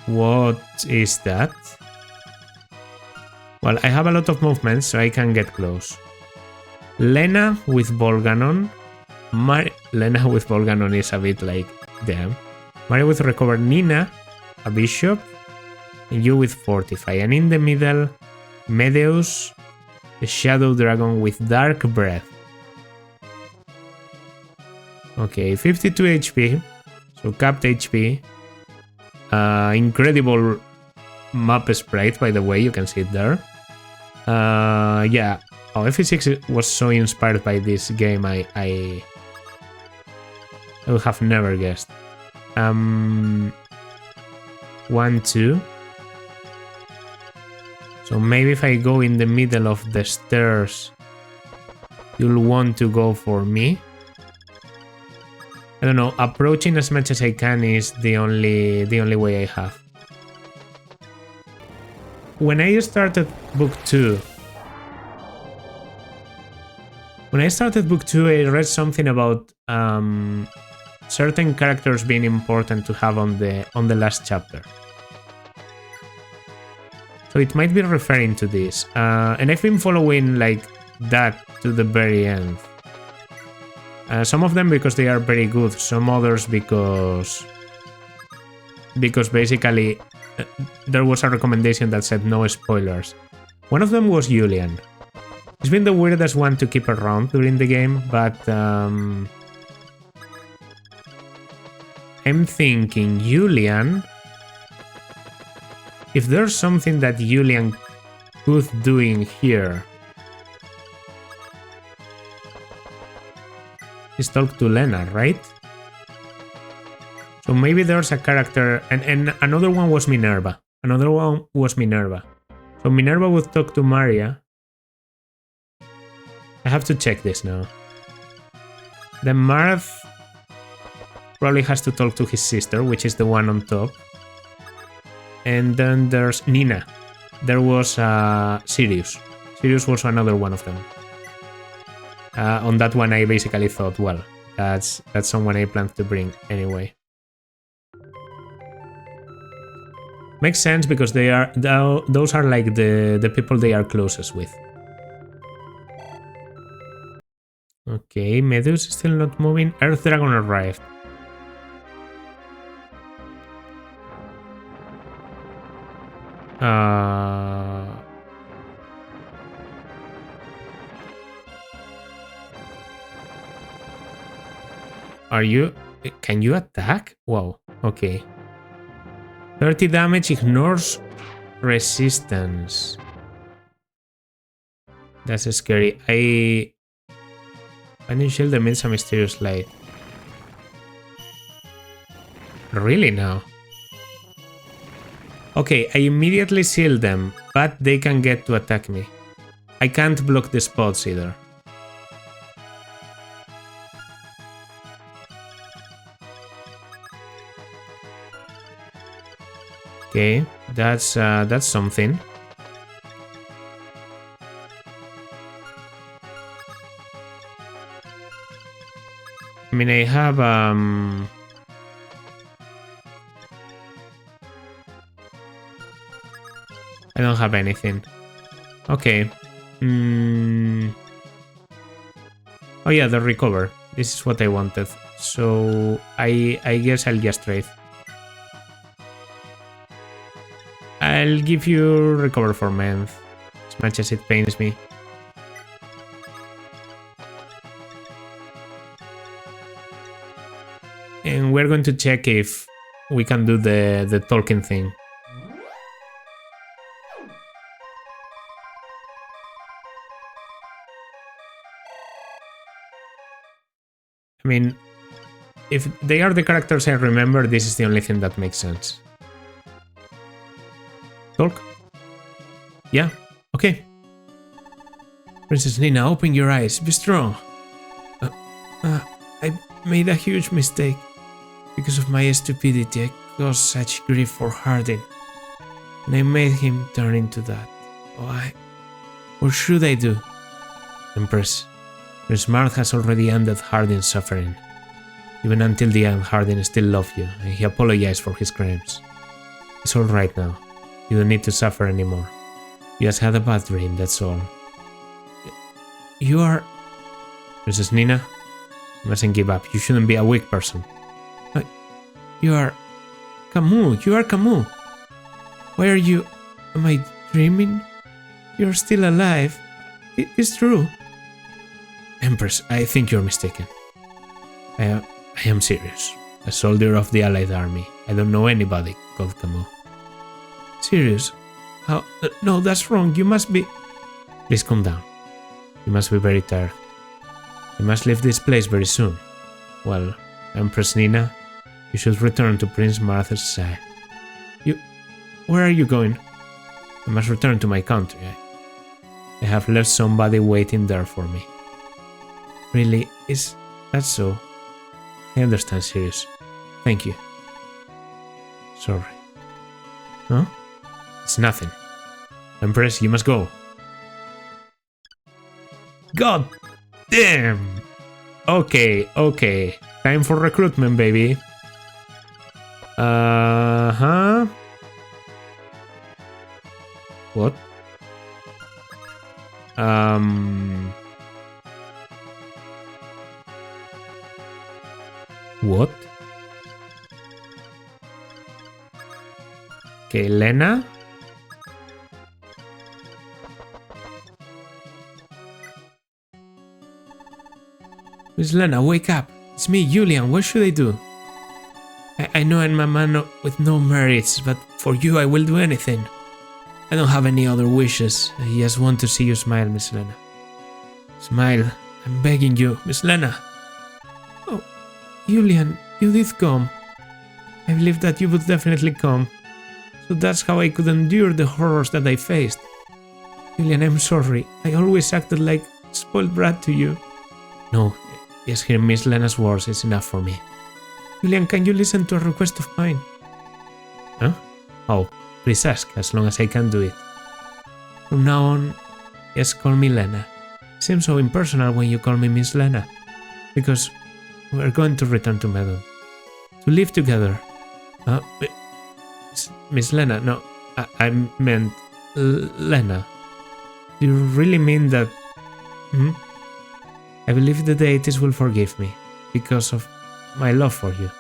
What is that? Well, I have a lot of movements, so I can get close. Lena with Volganon. Lena with Volganon is a bit like, damn. Mario with Recover Nina, a Bishop, and you with Fortify. And in the middle, Meadows, a Shadow Dragon with Dark Breath. Okay, 52 HP, so capped HP. Incredible map sprite, by the way, you can see it there. Yeah, oh, FE6 was so inspired by this game, I would have never guessed. 1, 2. So maybe if I go in the middle of the stairs, you'll want to go for me. I don't know, approaching as much as I can is the only way I have. When I started book 2, I read something about certain characters being important to have on the last chapter. So it might be referring to this, and I've been following like that to the very end. Some of them because they are very good, some others because basically there was a recommendation that said no spoilers. One of them was Julian. He's been the weirdest one to keep around during the game, but I'm thinking Julian, if there's something that Julian could do in here, is talk to Lena, right? So maybe there's a character, and another one was Minerva. So Minerva would talk to Maria. I have to check this now. Then Marth probably has to talk to his sister, which is the one on top. And then there's Nina. There was Sirius. Sirius was another one of them. On that one, I basically thought, well, that's someone I plan to bring anyway. Makes sense because those are like the people they are closest with. Okay, Medus is still not moving. Earth Dragon arrived. Are you... Can you attack? Wow, okay. 30 damage, ignores resistance. That's scary. Finding shield emits a mysterious light. Really now? Okay, I immediately seal them, but they can get to attack me. I can't block the spots either. Okay, that's something. I mean, I have I don't have anything. Okay. Oh yeah, the recover. This is what I wanted. So I guess I'll just trade. I'll give you recover for Menth, as much as it pains me. And we're going to check if we can do the Tolkien thing. I mean, if they are the characters I remember, this is the only thing that makes sense. Talk? Yeah? Okay. Princess Nina, open your eyes. Be strong. I made a huge mistake. Because of my stupidity, I caused such grief for Hardin. And I made him turn into that. What should I do? Empress, Prince Marth has already ended Hardin's suffering. Even until the end, Hardin still loved you, and he apologized for his crimes. It's alright now. You don't need to suffer anymore. You just had a bad dream, that's all. You are... Princess Nina? You mustn't give up. You shouldn't be a weak person. You are... Camus! You are Camus! Why are you... Am I dreaming? You're still alive. It's true. Empress, I think you're mistaken. I am serious. A soldier of the Allied army. I don't know anybody called Camus. Serious? How? No, that's wrong. You must be... Please calm down. You must be very tired. You must leave this place very soon. Well, Empress Nina, you should return to Prince Marth's side. Where are you going? I must return to my country. I have left somebody waiting there for me. Really? Is that so? I understand, Sirius. Thank you. Sorry. Huh? It's nothing. Empress, you must go. God damn! Okay. Time for recruitment, baby. What? What? Okay, Lena? Miss Lena, wake up. It's me, Julian. What should I do? I know I'm a man with no merits, but for you I will do anything. I don't have any other wishes. I just want to see you smile, Miss Lena. Smile. I'm begging you, Miss Lena. Oh, Julian, you did come. I believed that you would definitely come. So that's how I could endure the horrors that I faced. Julian, I'm sorry. I always acted like a spoiled brat to you. No, just hearing Miss Lena's words is enough for me. Julian, can you listen to a request of mine? Huh? Oh, please ask, as long as I can do it. From now on, just call me Lena. It seems so impersonal when you call me Miss Lena. Because we're going to return to Meadow. To live together. Miss Lena, no, I meant Lena. Do you really mean that? I believe the deities will forgive me because of my love for you.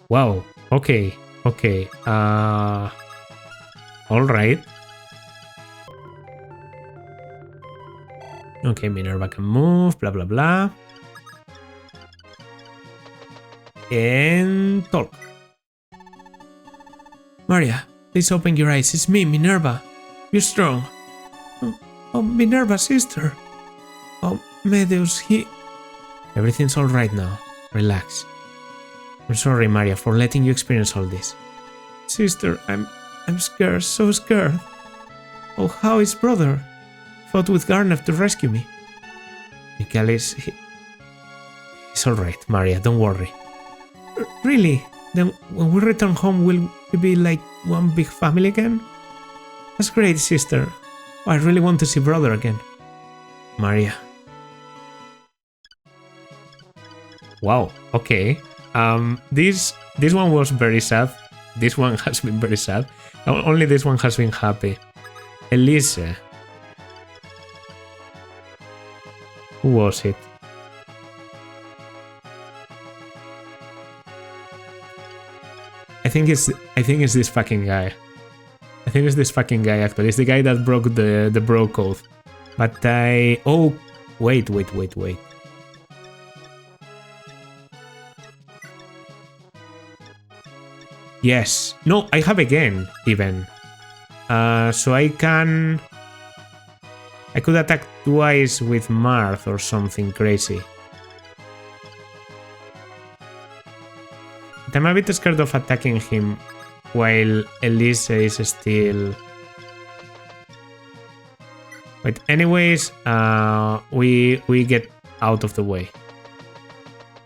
Wow, okay. Alright. Okay, Minerva can move, blah blah blah. And talk. Maria, please open your eyes. It's me, Minerva. You're strong. Oh, Minerva, sister. Oh, Medeus, he... Everything's alright now. Relax. I'm sorry, Maria, for letting you experience all this. Sister, I'm scared, so scared. Oh, how is brother? Fought with Garnet to rescue me. Michaelis, he's alright, Maria, don't worry. Really? Then when we return home, will we be like one big family again? That's great, sister. I really want to see brother again. Maria. Wow, okay. This one was very sad. This one has been very sad. Only this one has been happy. Elise. Who was it? I think it's this fucking guy. I think it's this fucking guy actually. It's the guy that broke the bro code. But oh, wait. Yes. No, I have again, even. So I could attack twice with Marth or something crazy. But I'm a bit scared of attacking him while Elise is still... But anyways, we get out of the way.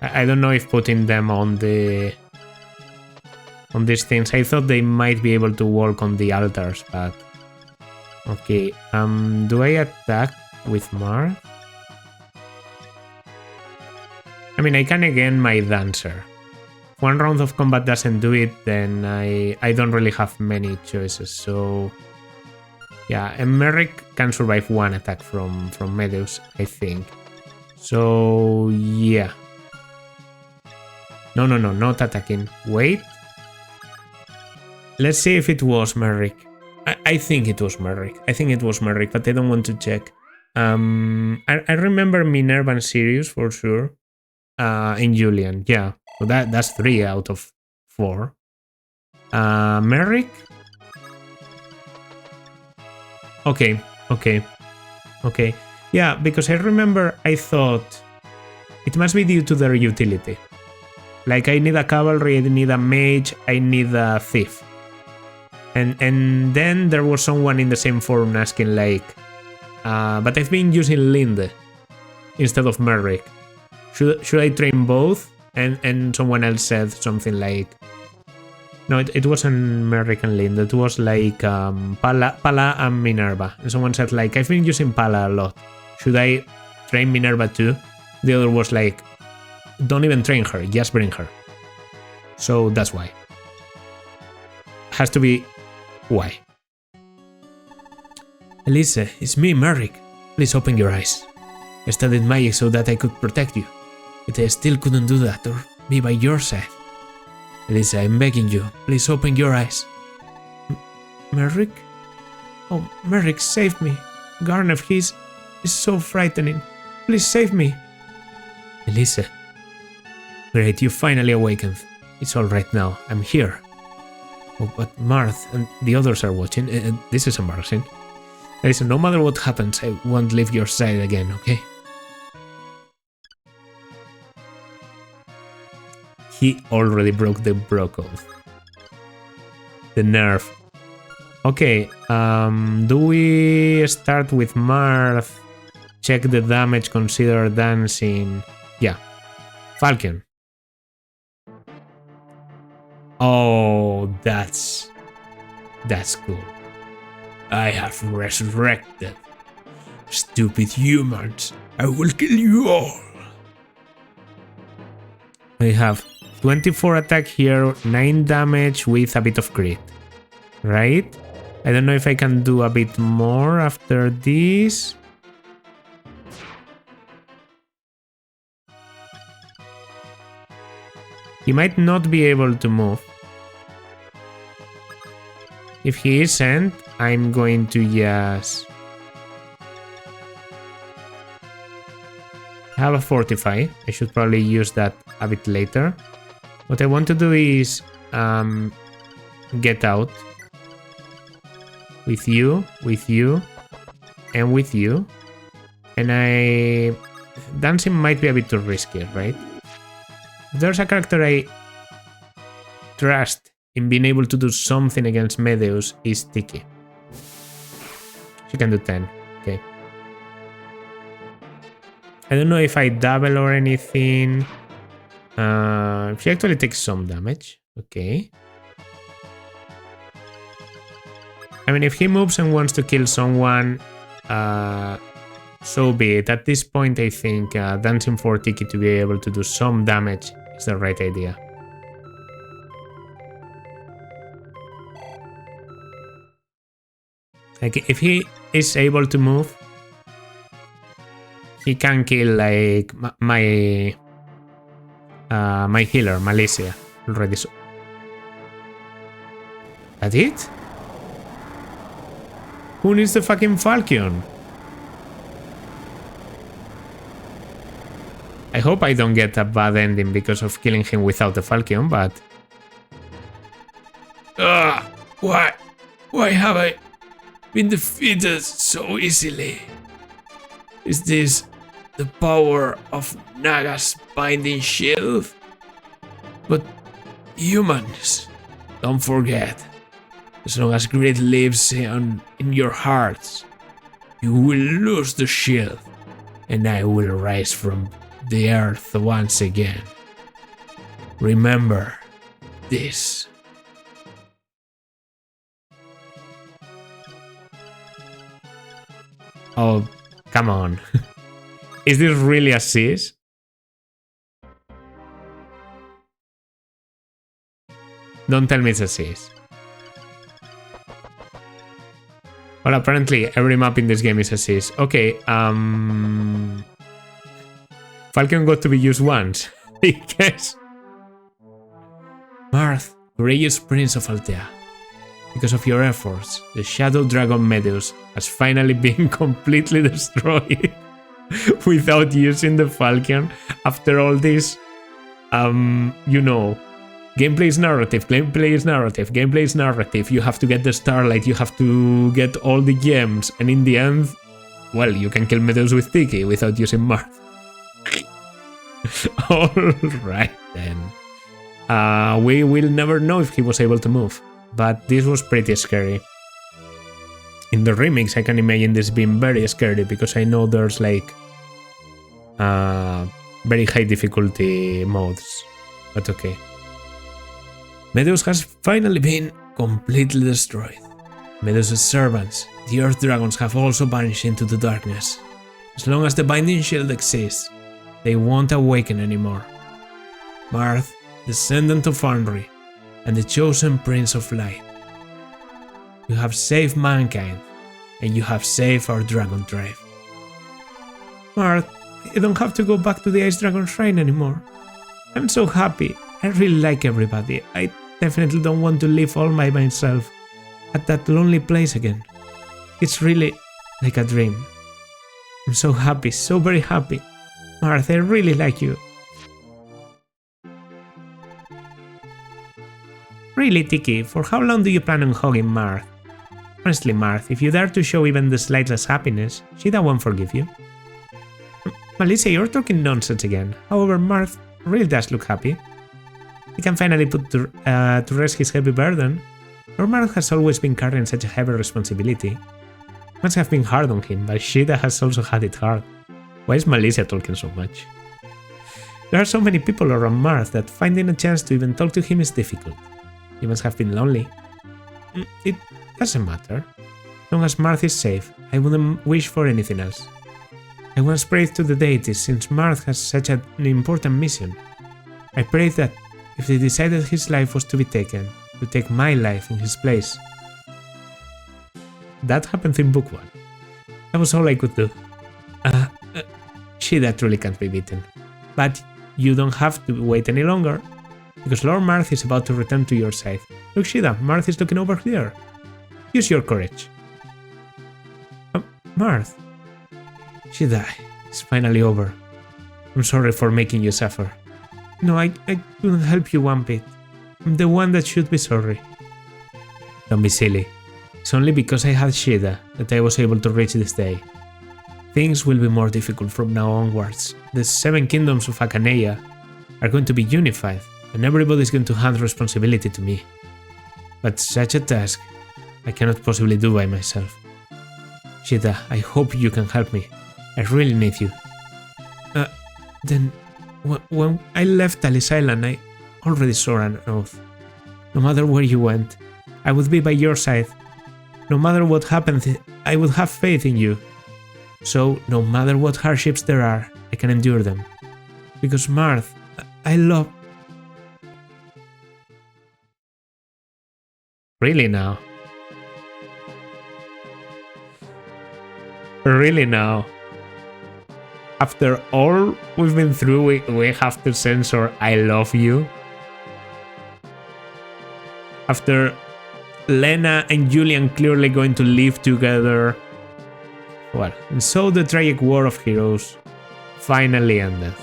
I don't know if putting them on these things, I thought they might be able to work on the altars, but... Okay, do I attack with Marth? I mean, I can again my Dancer. If one round of combat doesn't do it, then I don't really have many choices, so... Yeah, and Merrick can survive one attack from Medeus, I think. So, yeah. No, not attacking. Wait. Let's see if it was Merrick. I think it was Merrick. But I don't want to check. I remember Minerva and Sirius for sure. And Julian, yeah. So that's 3 out of 4. Merrick? Okay. Yeah, because I remember I thought it must be due to their utility. Like, I need a cavalry, I need a mage, I need a thief. And then there was someone in the same forum asking like, but I've been using Linde instead of Merrick. Should I train both? And someone else said something like, no, it wasn't Merrick and Linde, it was like Pala and Minerva. And someone said like, I've been using Pala a lot. Should I train Minerva too? The other was like, don't even train her, just bring her. So that's why. Has to be why. Elise, it's me, Merrick. Please open your eyes. I studied magic so that I could protect you. But I still couldn't do that or be by your side. Elise, I'm begging you, please open your eyes. Merrick? Oh, Merrick, save me. Garnet, he's so frightening. Please save me. Elise. Great, you finally awakened. It's alright now, I'm here. Oh, but Marth and the others are watching. This is embarrassing. Listen, no matter what happens, I won't leave your side again, okay? He already broke the bro code. The nerf. Okay, do we start with Marth? Check the damage, consider dancing. Yeah. Falcon. Oh, that's cool. I have resurrected. Stupid humans, I will kill you all. I have 24 attack here, 9 damage with a bit of crit. Right? I don't know if I can do a bit more after this. He might not be able to move. If he isn't, I'm going to just have a fortify. I should probably use that a bit later. What I want to do is get out with you, and with you. And dancing might be a bit too risky, right? If there's a character I trust in being able to do something against Medeus, is Tiki. She can do 10. Okay. I don't know if I double or anything. She actually takes some damage. Okay. I mean, if he moves and wants to kill someone, so be it. At this point, I think dancing for Tiki to be able to do some damage is the right idea. Like, if he is able to move, he can kill like my healer, Malicia, already. So that it? Who needs the fucking Falcon? I hope I don't get a bad ending because of killing him without the Falcon, but... Why have I been defeated so easily? Is this the power of Naga's binding shield? But humans, don't forget, as long as greed lives in your hearts, you will lose the shield, and I will rise from the earth once again. Remember this. Oh, come on. Is this really a sis? Don't tell me it's a sis. Well, apparently every map in this game is a sis. Okay, Falcon got to be used once, I guess. Marth, courageous Prince of Altea. Because of your efforts, the Shadow Dragon Medeus has finally been completely destroyed without using the Falcon. After all this, you know, gameplay is narrative, you have to get the Starlight, you have to get all the gems, and in the end, well, you can kill Medeus with Tiki without using Marth. Alright then. We will never know if he was able to move, but this was pretty scary. In the remix, I can imagine this being very scary because I know there's like very high difficulty modes, but okay. Medeus has finally been completely destroyed. Medeus' servants, the Earth Dragons, have also vanished into the darkness. As long as the Binding Shield exists, they won't awaken anymore. Marth, descendant of Anri, and the chosen Prince of Light. You have saved mankind, and you have saved our Dragon Tribe. Marth, you don't have to go back to the Ice Dragon Shrine anymore. I'm so happy. I really like everybody. I definitely don't want to live all by myself at that lonely place again. It's really like a dream. I'm so happy, so very happy. Marth, I really like you. Really, Tiki, for how long do you plan on hugging Marth? Honestly, Marth, if you dare to show even the slightest happiness, Shida won't forgive you. Malicia, you're talking nonsense again. However, Marth really does look happy. he can finally put to rest his heavy burden. Lord Marth has always been carrying such a heavy responsibility. It must have been hard on him, but Shida has also had it hard. Why is Malicia talking so much? There are so many people around Marth that finding a chance to even talk to him is difficult. He must have been lonely. It doesn't matter. As long as Marth is safe, I wouldn't wish for anything else. I once prayed to the deities since Marth has such an important mission. I prayed that if they decided his life was to be taken, to take my life in his place. That happened in book 1. That was all I could do. Shida truly can't be beaten. But you don't have to wait any longer, because Lord Marth is about to return to your side. Look, Shida, Marth is looking over here. Use your courage. Marth. Shida, it's finally over. I'm sorry for making you suffer. No, I couldn't help you one bit. I'm the one that should be sorry. Don't be silly. It's only because I had Shida that I was able to reach this day. Things will be more difficult from now onwards. The 7 kingdoms of Akaneia are going to be unified, and everybody's going to hand responsibility to me. But such a task, I cannot possibly do by myself. Shida, I hope you can help me. I really need you. Then, when I left Alice Island, I already swore an oath. No matter where you went, I would be by your side. No matter what happened, I would have faith in you. So, no matter what hardships there are, I can endure them. Because Marth, I love... Really now? Really now? After all we've been through, we have to censor I love you? After Lena and Julian clearly going to live together... Well, and so the tragic War of Heroes finally ended.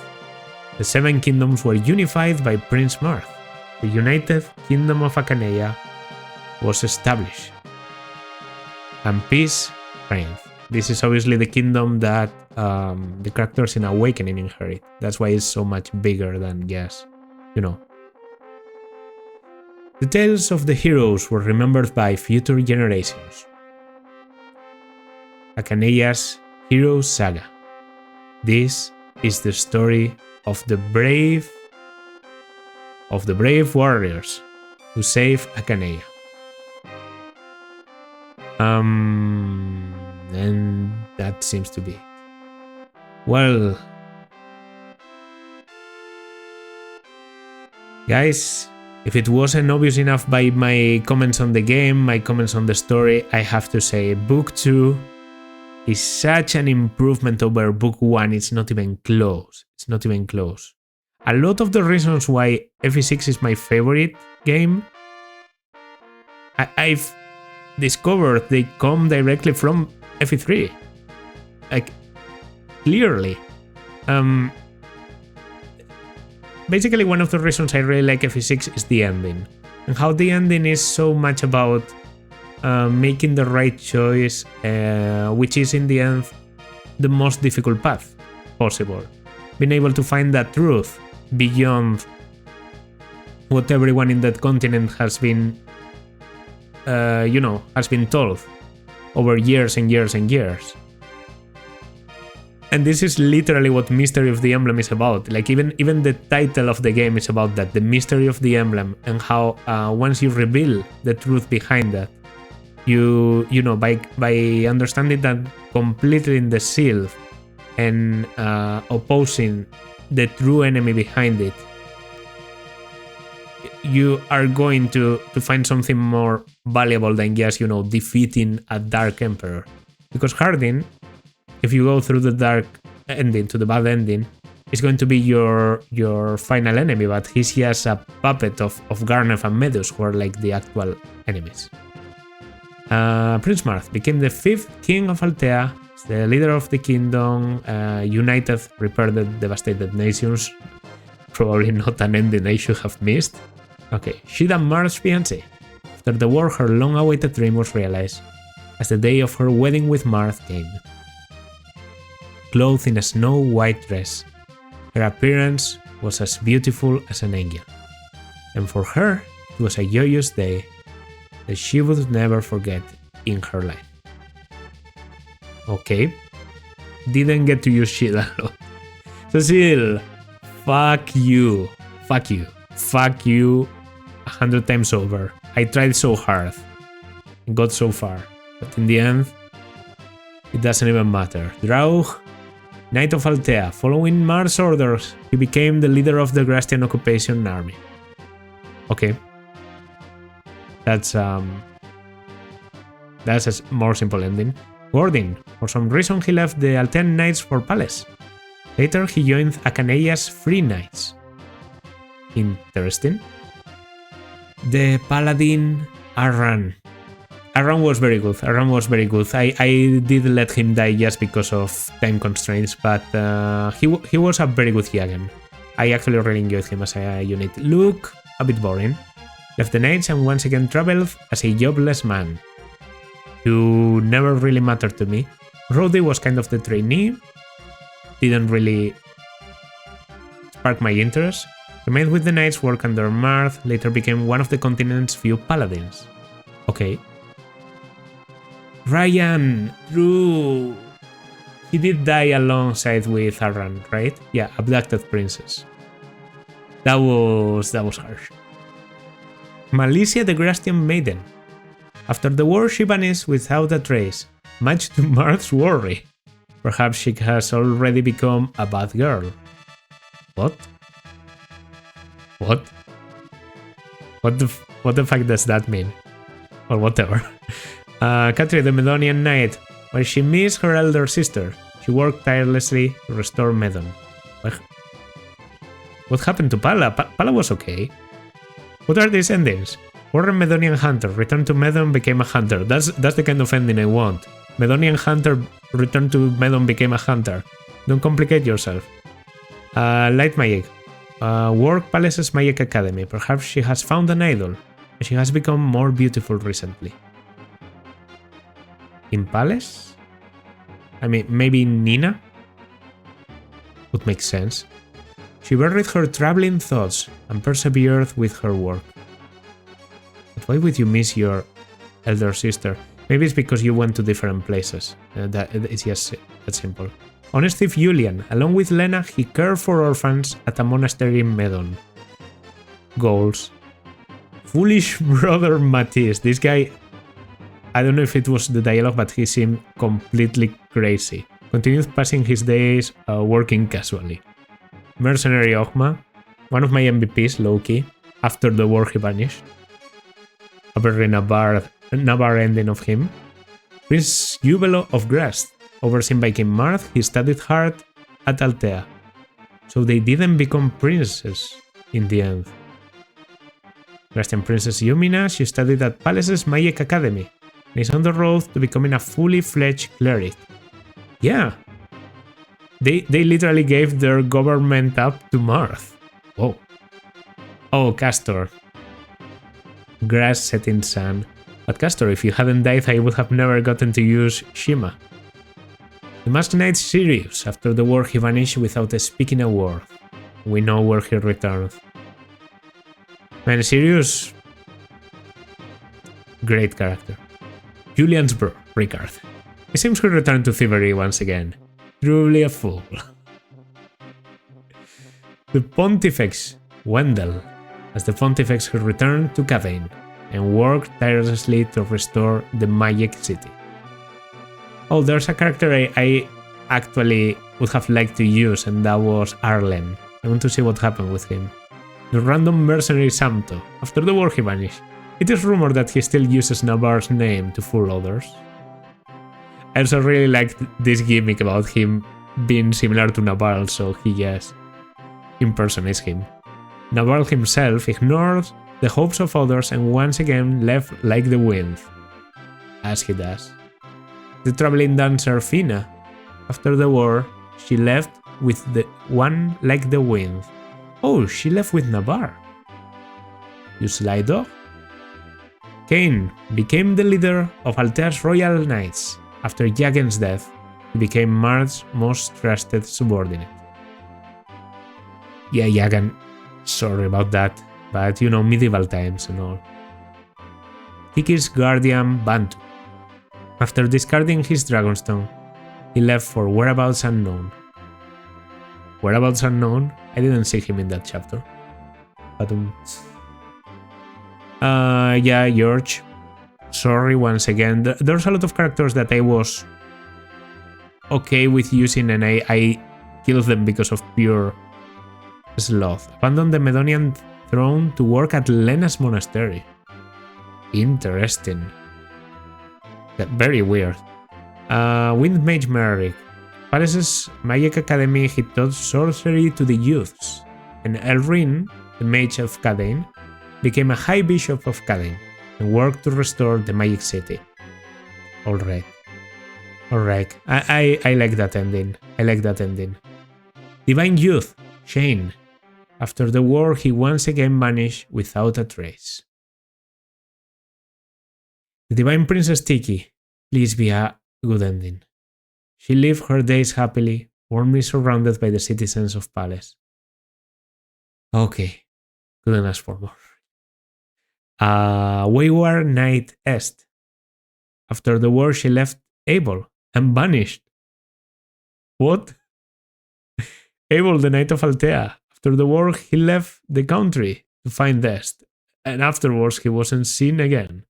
The 7 kingdoms were unified by Prince Marth. The United Kingdom of Akaneia was established. And peace reigned. This is obviously the kingdom that the characters in Awakening inherit. That's why it's so much bigger than just, you know. The tales of the heroes were remembered by future generations. Akaneia's Hero Saga. This is the story of the brave warriors who save Akaneia. And that seems to be it. Well, guys, if it wasn't obvious enough by my comments on the game, my comments on the story, I have to say Book 2 is such an improvement over Book 1, it's not even close. It's not even close. A lot of the reasons why FE6 is my favorite game, I've discovered they come directly from FE3. Like, clearly. Basically, one of the reasons I really like FE6 is the ending. And how the ending is so much about making the right choice, which is in the end the most difficult path possible. Being able to find that truth beyond what everyone in that continent has been, has been told over years and years and years. And this is literally what Mystery of the Emblem is about. Like even the title of the game is about that, the mystery of the emblem, and how once you reveal the truth behind that, by understanding that completely in the seal and opposing the true enemy behind it, you are going to find something more valuable than just, defeating a Dark Emperor. Because Hardin, if you go through the dark ending to the bad ending, is going to be your final enemy, but he's just a puppet of Garneth and Medus, who are like the actual enemies. Prince Marth became the 5th king of Altea, the leader of the kingdom, united, repair the devastated nations. Probably not an ending I should have missed. Okay, Shida Marth's fiancé. After the war, her long-awaited dream was realized, as the day of her wedding with Marth came. Clothed in a snow-white dress, her appearance was as beautiful as an angel. and for her, it was a joyous day that she would never forget in her life. Okay, didn't get to use shit a lot. Cecile, fuck you, 100 times over. I tried so hard, and got so far, but in the end, it doesn't even matter. Draug, Knight of Altea, following Mars' orders, he became the leader of the Grastian occupation army. Okay. That's a more simple ending. Gordon, for some reason he left the Altean Knights for Palace. Later he joined Akaneia's Free Knights. Interesting. The Paladin Arran. Arran was very good. I did let him die just because of time constraints, but he was a very good Jagan. I actually really enjoyed him as a unit. Luke, a bit boring. Left the Knights and once again traveled as a jobless man, who never really mattered to me. Rhodey was kind of the trainee, didn't really spark my interest. Remained with the Knights, worked under Marth, later became one of the continent's few paladins. Okay. Ryan, true. He did die alongside with Arran, right? Yeah, abducted princess. That was harsh. Malicia the Grastian Maiden. After the war, she vanished without a trace, much to Marth's worry. Perhaps she has already become a bad girl. What? What the fuck does that mean? Or whatever. Katri the Medonian Knight. While she missed her elder sister, she worked tirelessly to restore Medon. What happened to Pala? Pala was okay. What are these endings? Warren Medonian Hunter returned to Medon, became a hunter. That's the kind of ending I want. Medonian Hunter returned to Medon, became a hunter. Don't complicate yourself. Light Magic. Work Palace's Magic Academy. Perhaps she has found an idol, and she has become more beautiful recently. In Palace? I mean, maybe Nina? Would make sense. She buried her troubling thoughts and persevered with her work. But why would you miss your elder sister? Maybe it's because you went to different places. It's just that simple. Honest thief Julian. Along with Lena, he cared for orphans at a monastery in Medon. Goals. Foolish brother Matisse. This guy, I don't know if it was the dialogue, but he seemed completely crazy. Continued passing his days working casually. Mercenary Ogma, one of my MVPs, low-key. After the war he vanished. A very Navarre ending of him. Prince Jubilo of Grast. Overseen by King Marth, he studied hard at Altea. So they didn't become princes in the end. Grastian Princess Yumina, she studied at Palace's Magic Academy and is on the road to becoming a fully fledged cleric. Yeah. They literally gave their government up to Marth. Whoa. Oh, Castor. Grass set in sun. But Castor, if you hadn't died, I would have never gotten to use Shima. The Masked Knight Sirius. After the war, he vanished without speaking a word. We know where he returned. Man, Sirius... great character. Julian's bro, Ricard. It seems he returned to thievery once again. Truly a fool. The Pontifex, Wendell. As the Pontifex, he returned to Cavain and worked tirelessly to restore the Magic City. Oh, there's a character I actually would have liked to use, and that was Arlen. I want to see what happened with him. The random mercenary Samto. After the war he vanished. It is rumored that he still uses Navarre's name to fool others. I also really liked this gimmick about him being similar to Navarre, so he just impersonates him. Navarre himself ignored the hopes of others and once again left like the wind. As he does. The traveling dancer Fina. After the war, she left with the one like the wind. Oh, she left with Navarre. You sly dog? Cain became the leader of Altea's Royal Knights. After Jagen's death, he became Marth's most trusted subordinate. Yeah, Jagen, sorry about that. but you know, medieval times and all. Tiki's guardian Bantu. After discarding his Dragonstone, he left for whereabouts unknown. Whereabouts unknown? I didn't see him in that chapter. But yeah, George. Sorry once again. There's a lot of characters that I was okay with using and I killed them because of pure sloth. Abandoned the Medonian throne to work at Lena's monastery. Interesting. Very weird. Wind Mage Merrick. Palace's Magic Academy, he taught sorcery to the youths. And Elrin, the Mage of Kadain, became a High Bishop of Kadain and worked to restore the Magic City. Alright. Alright. I like that ending. I like that ending. Divine Youth, Shane. After the war, he once again vanished without a trace. The Divine Princess Tiki. Please be a good ending. She lived her days happily, warmly surrounded by the citizens of Palace. Okay, couldn't ask for more. Wayward Knight Est. After the war, she left Abel and vanished. What? Abel, the Knight of Altea. After the war, he left the country to find Est, and afterwards he wasn't seen again.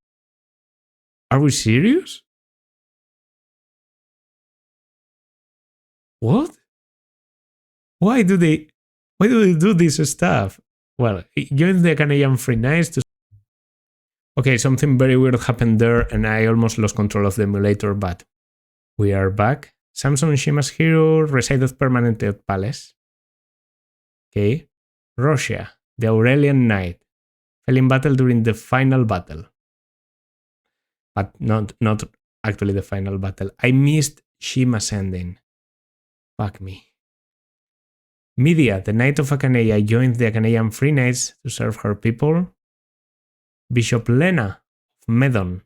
Are we serious? What? Why do they do this stuff? Well, join the Canadian Free Knights to... Okay, something very weird happened there and I almost lost control of the emulator, but we are back. Samson Shima's hero resided permanently at Palace. Okay. Russia, the Aurelian Knight, fell in battle during the final battle. But not actually the final battle. I missed Shima's ending. Fuck me. Media, the Knight of Achaneia, joined the Achanean Free Knights to serve her people. Bishop Lena of Medon.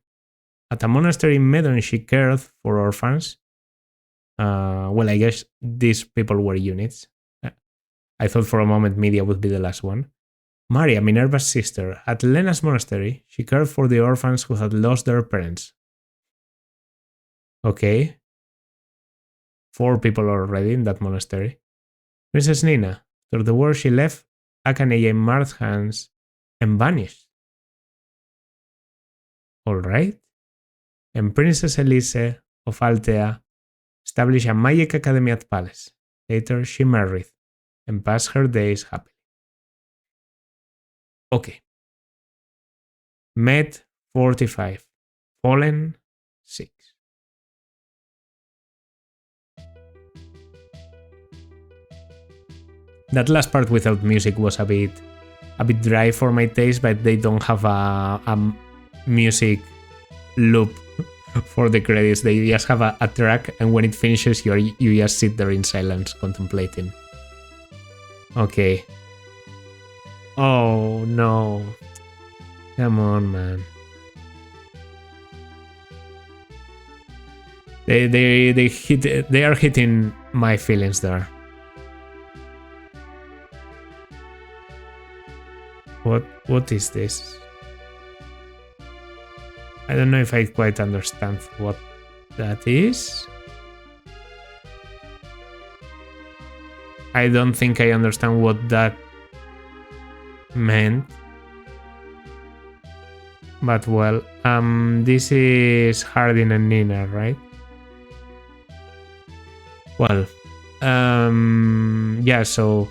At a monastery in Medon, she cared for orphans. Well, I guess these people were units. I thought for a moment Media would be the last one. Maria, Minerva's sister, at Lena's monastery, she cared for the orphans who had lost their parents. Okay. 4 people already in that monastery. Princess Nina, after the war she left Achaneia in Marth's hands and vanished. Alright. And Princess Elise of Altea established a magic academy at Palace. Later she married and passed her days happily. Okay. Met 45. Fallen 6. That last part without music was a bit dry for my taste, but they don't have a music loop for the credits. They just have a track, and when it finishes, you just sit there in silence contemplating. Okay. Oh no. Come on, man. They are hitting my feelings there. What is this? I don't know if I quite understand what that is. I don't think I understand what that meant. But well, this is Hardin and Nina, right? Well, yeah, so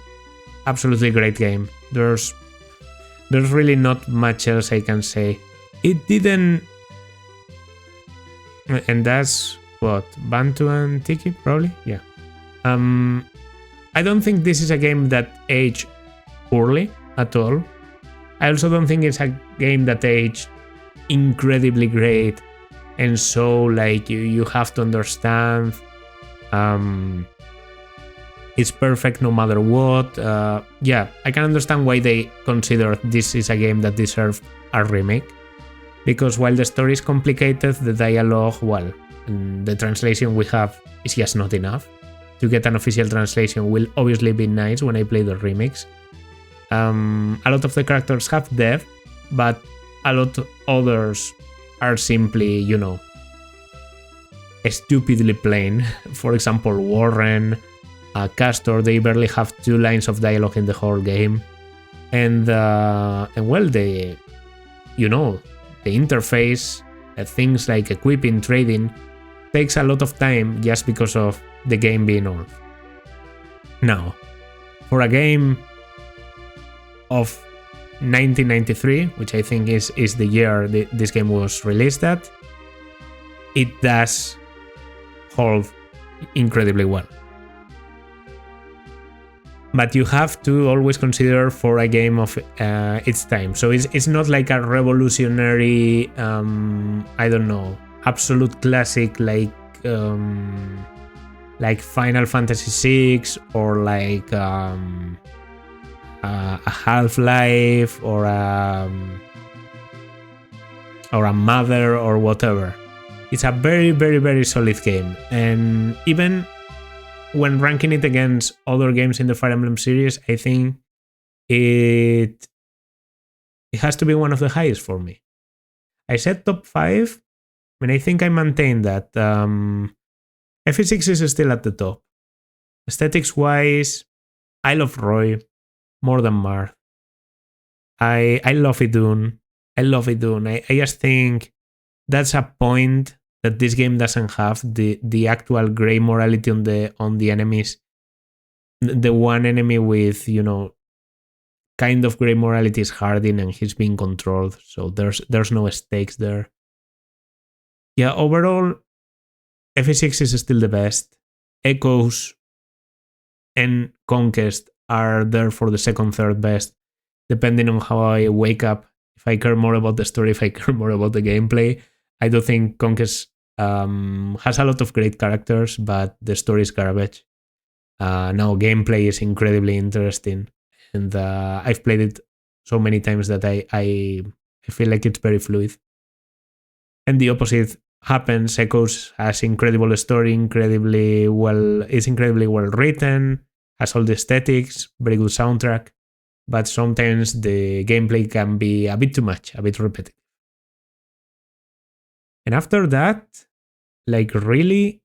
absolutely great game. There's really not much else I can say. It didn't... And that's what? Bantu and Tiki, probably? Yeah. I don't think this is a game that aged poorly at all. I also don't think it's a game that aged incredibly great. And so, like, you have to understand... it's perfect no matter what. Yeah, I can understand why they consider this is a game that deserved a remake. Because while the story is complicated, the dialogue, well, the translation we have is just not enough. To get an official translation will obviously be nice when I play the remakes. A lot of the characters have depth, but a lot of others are simply, stupidly plain. For example, Warren, Castor, they barely have 2 lines of dialogue in the whole game. And well, the interface, things like equipping, trading, takes a lot of time just because of the game being old. Now, for a game of 1993, which I think is the year this game was released at, it does hold incredibly well. But you have to always consider for a game of its time. So it's not like a revolutionary, absolute classic like Final Fantasy VI or like a Half-Life or a Mother or whatever. It's a very, very, very solid game, and even when ranking it against other games in the Fire Emblem series, I think it has to be one of the highest for me. I said top 5, and I think I maintain that FE6 is still at the top. Aesthetics-wise, I love Roy more than Marth. I love Idun. I just think that's a point that this game doesn't have, the actual grey morality on the enemies. The one enemy with, kind of grey morality is Hardin, and he's being controlled, so there's no stakes there. Yeah, overall, FE6 is still the best. Echoes and Conquest are there for the second, third best, depending on how I wake up. If I care more about the story, if I care more about the gameplay. I do think Conquest has a lot of great characters, but the story is garbage. Now, gameplay is incredibly interesting, and I've played it so many times that I feel like it's very fluid. And the opposite happens. Echoes has incredible story, is incredibly well written, has all the aesthetics, very good soundtrack, but sometimes the gameplay can be a bit too much, a bit repetitive. And after that, like really,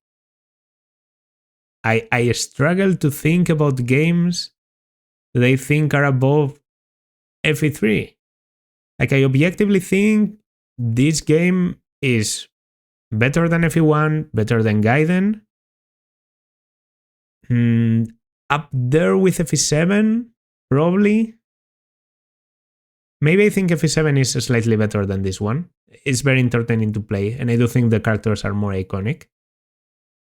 I struggle to think about games that I think are above FE3. Like, I objectively think this game is better than FE1, better than Gaiden. Up there with FE7, probably. Maybe I think FE7 is slightly better than this one. It's very entertaining to play, and I do think the characters are more iconic.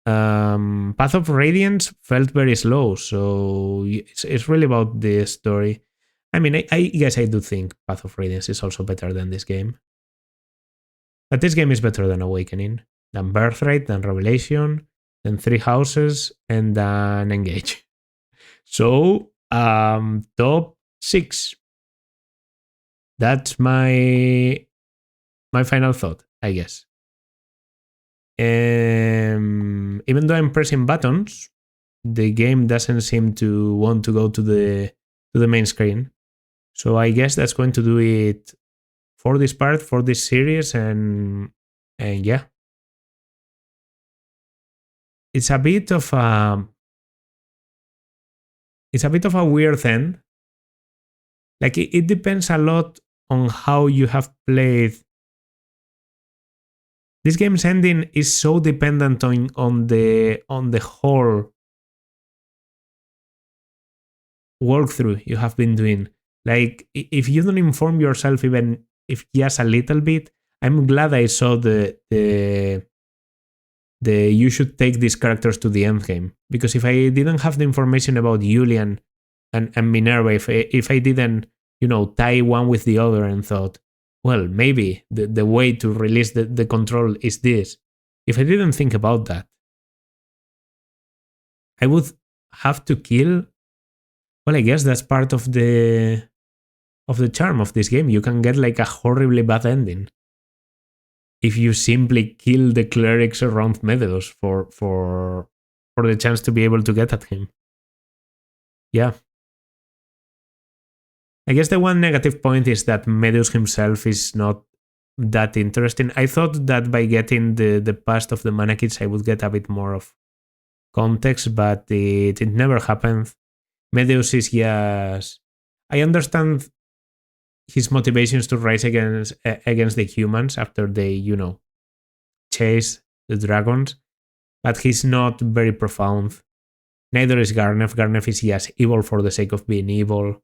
Path of Radiance felt very slow, so it's really about the story. I mean, I guess I do think Path of Radiance is also better than this game. But this game is better than Awakening, than Birthright, than Revelation, than Three Houses, and than Engage. So, top 6. That's my final thought, I guess. Even though I'm pressing buttons, the game doesn't seem to want to go to the main screen. So I guess that's going to do it for this part, for this series, and yeah. It's a bit of a weird thing. Like, it depends a lot on how you have played. This game's ending is so dependent on the whole walkthrough you have been doing. Like, if you don't inform yourself even if just a little bit, I'm glad I saw the you should take these characters to the end game. Because if I didn't have the information about Julian and Minerva, if I didn't, tie one with the other and thought, well, maybe the way to release the control is this. If I didn't think about that, I would have to kill. Well, I guess that's part of the charm of this game. You can get like a horribly bad ending if you simply kill the clerics around Meadows for the chance to be able to get at him. Yeah. I guess the one negative point is that Medeus himself is not that interesting. I thought that by getting the past of the Mana Kids, I would get a bit more of context, but it never happened. Medeus is just... I understand his motivations to rise against the humans after they, chase the dragons, but he's not very profound. Neither is Garnef. Garnef is just evil for the sake of being evil.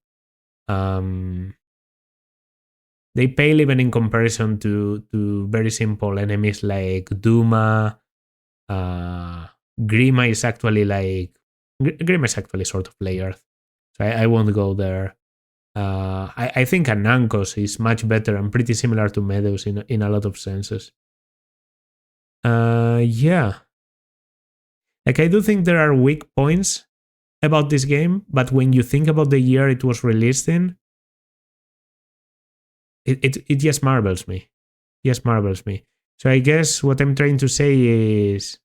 They pale even in comparison to very simple enemies like Duma. Grima is actually sort of layered, so I won't go there. I think Anankos is much better and pretty similar to Medeus in a lot of senses. Yeah. Like, I do think there are weak points about this game, but when you think about the year it was released in, it just marvels me. Just marvels me. So I guess what I'm trying to say is,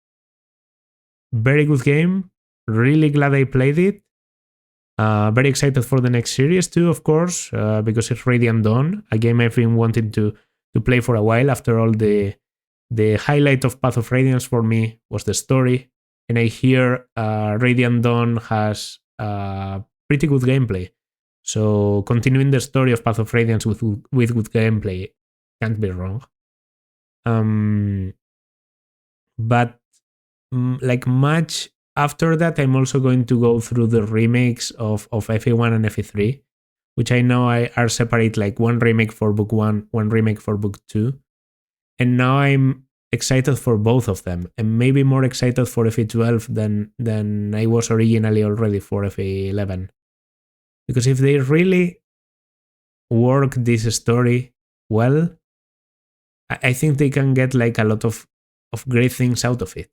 very good game. Really glad I played it. Very excited for the next series too, of course, because it's Radiant Dawn, a game I've been wanting to play for a while. After all, the highlight of Path of Radiance for me was the story, and I hear Radiant Dawn has pretty good gameplay. So continuing the story of Path of Radiance with good gameplay can't be wrong. But like much after that, I'm also going to go through the remakes of FE1 and FE3, which I know are separate, like one remake for book 1, one remake for book 2. And now I'm excited for both of them, and maybe more excited for FE12 than I was originally already for FE11. Because if they really work this story well, I think they can get like a lot of great things out of it.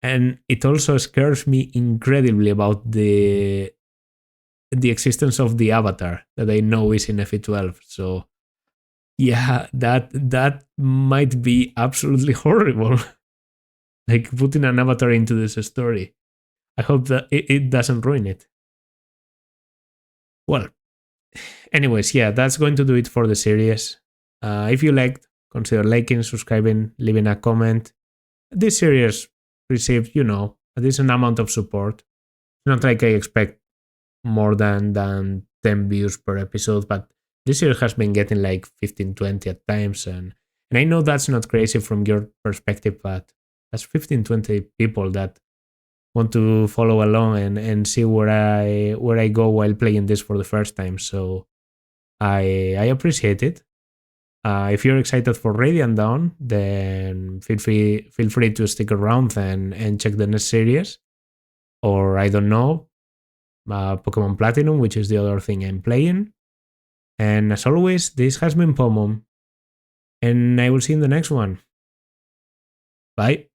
And it also scares me incredibly about the existence of the avatar that I know is in FE12. So yeah, that might be absolutely horrible. Like putting an avatar into this story. I hope that it doesn't ruin it. Well, anyways, yeah, that's going to do it for the series. If you liked, consider liking, subscribing, leaving a comment. This series received, a decent amount of support. It's not like I expect more than 10 views per episode, but this series has been getting like 15, 20 at times, and I know that's not crazy from your perspective, but that's 15, 20 people that want to follow along and see where I go while playing this for the first time. So I appreciate it. If you're excited for Radiant Dawn, then feel free to stick around and check the next series. Or I don't know, Pokemon Platinum, which is the other thing I'm playing. And as always, this has been Pomon, and I will see you in the next one. Bye.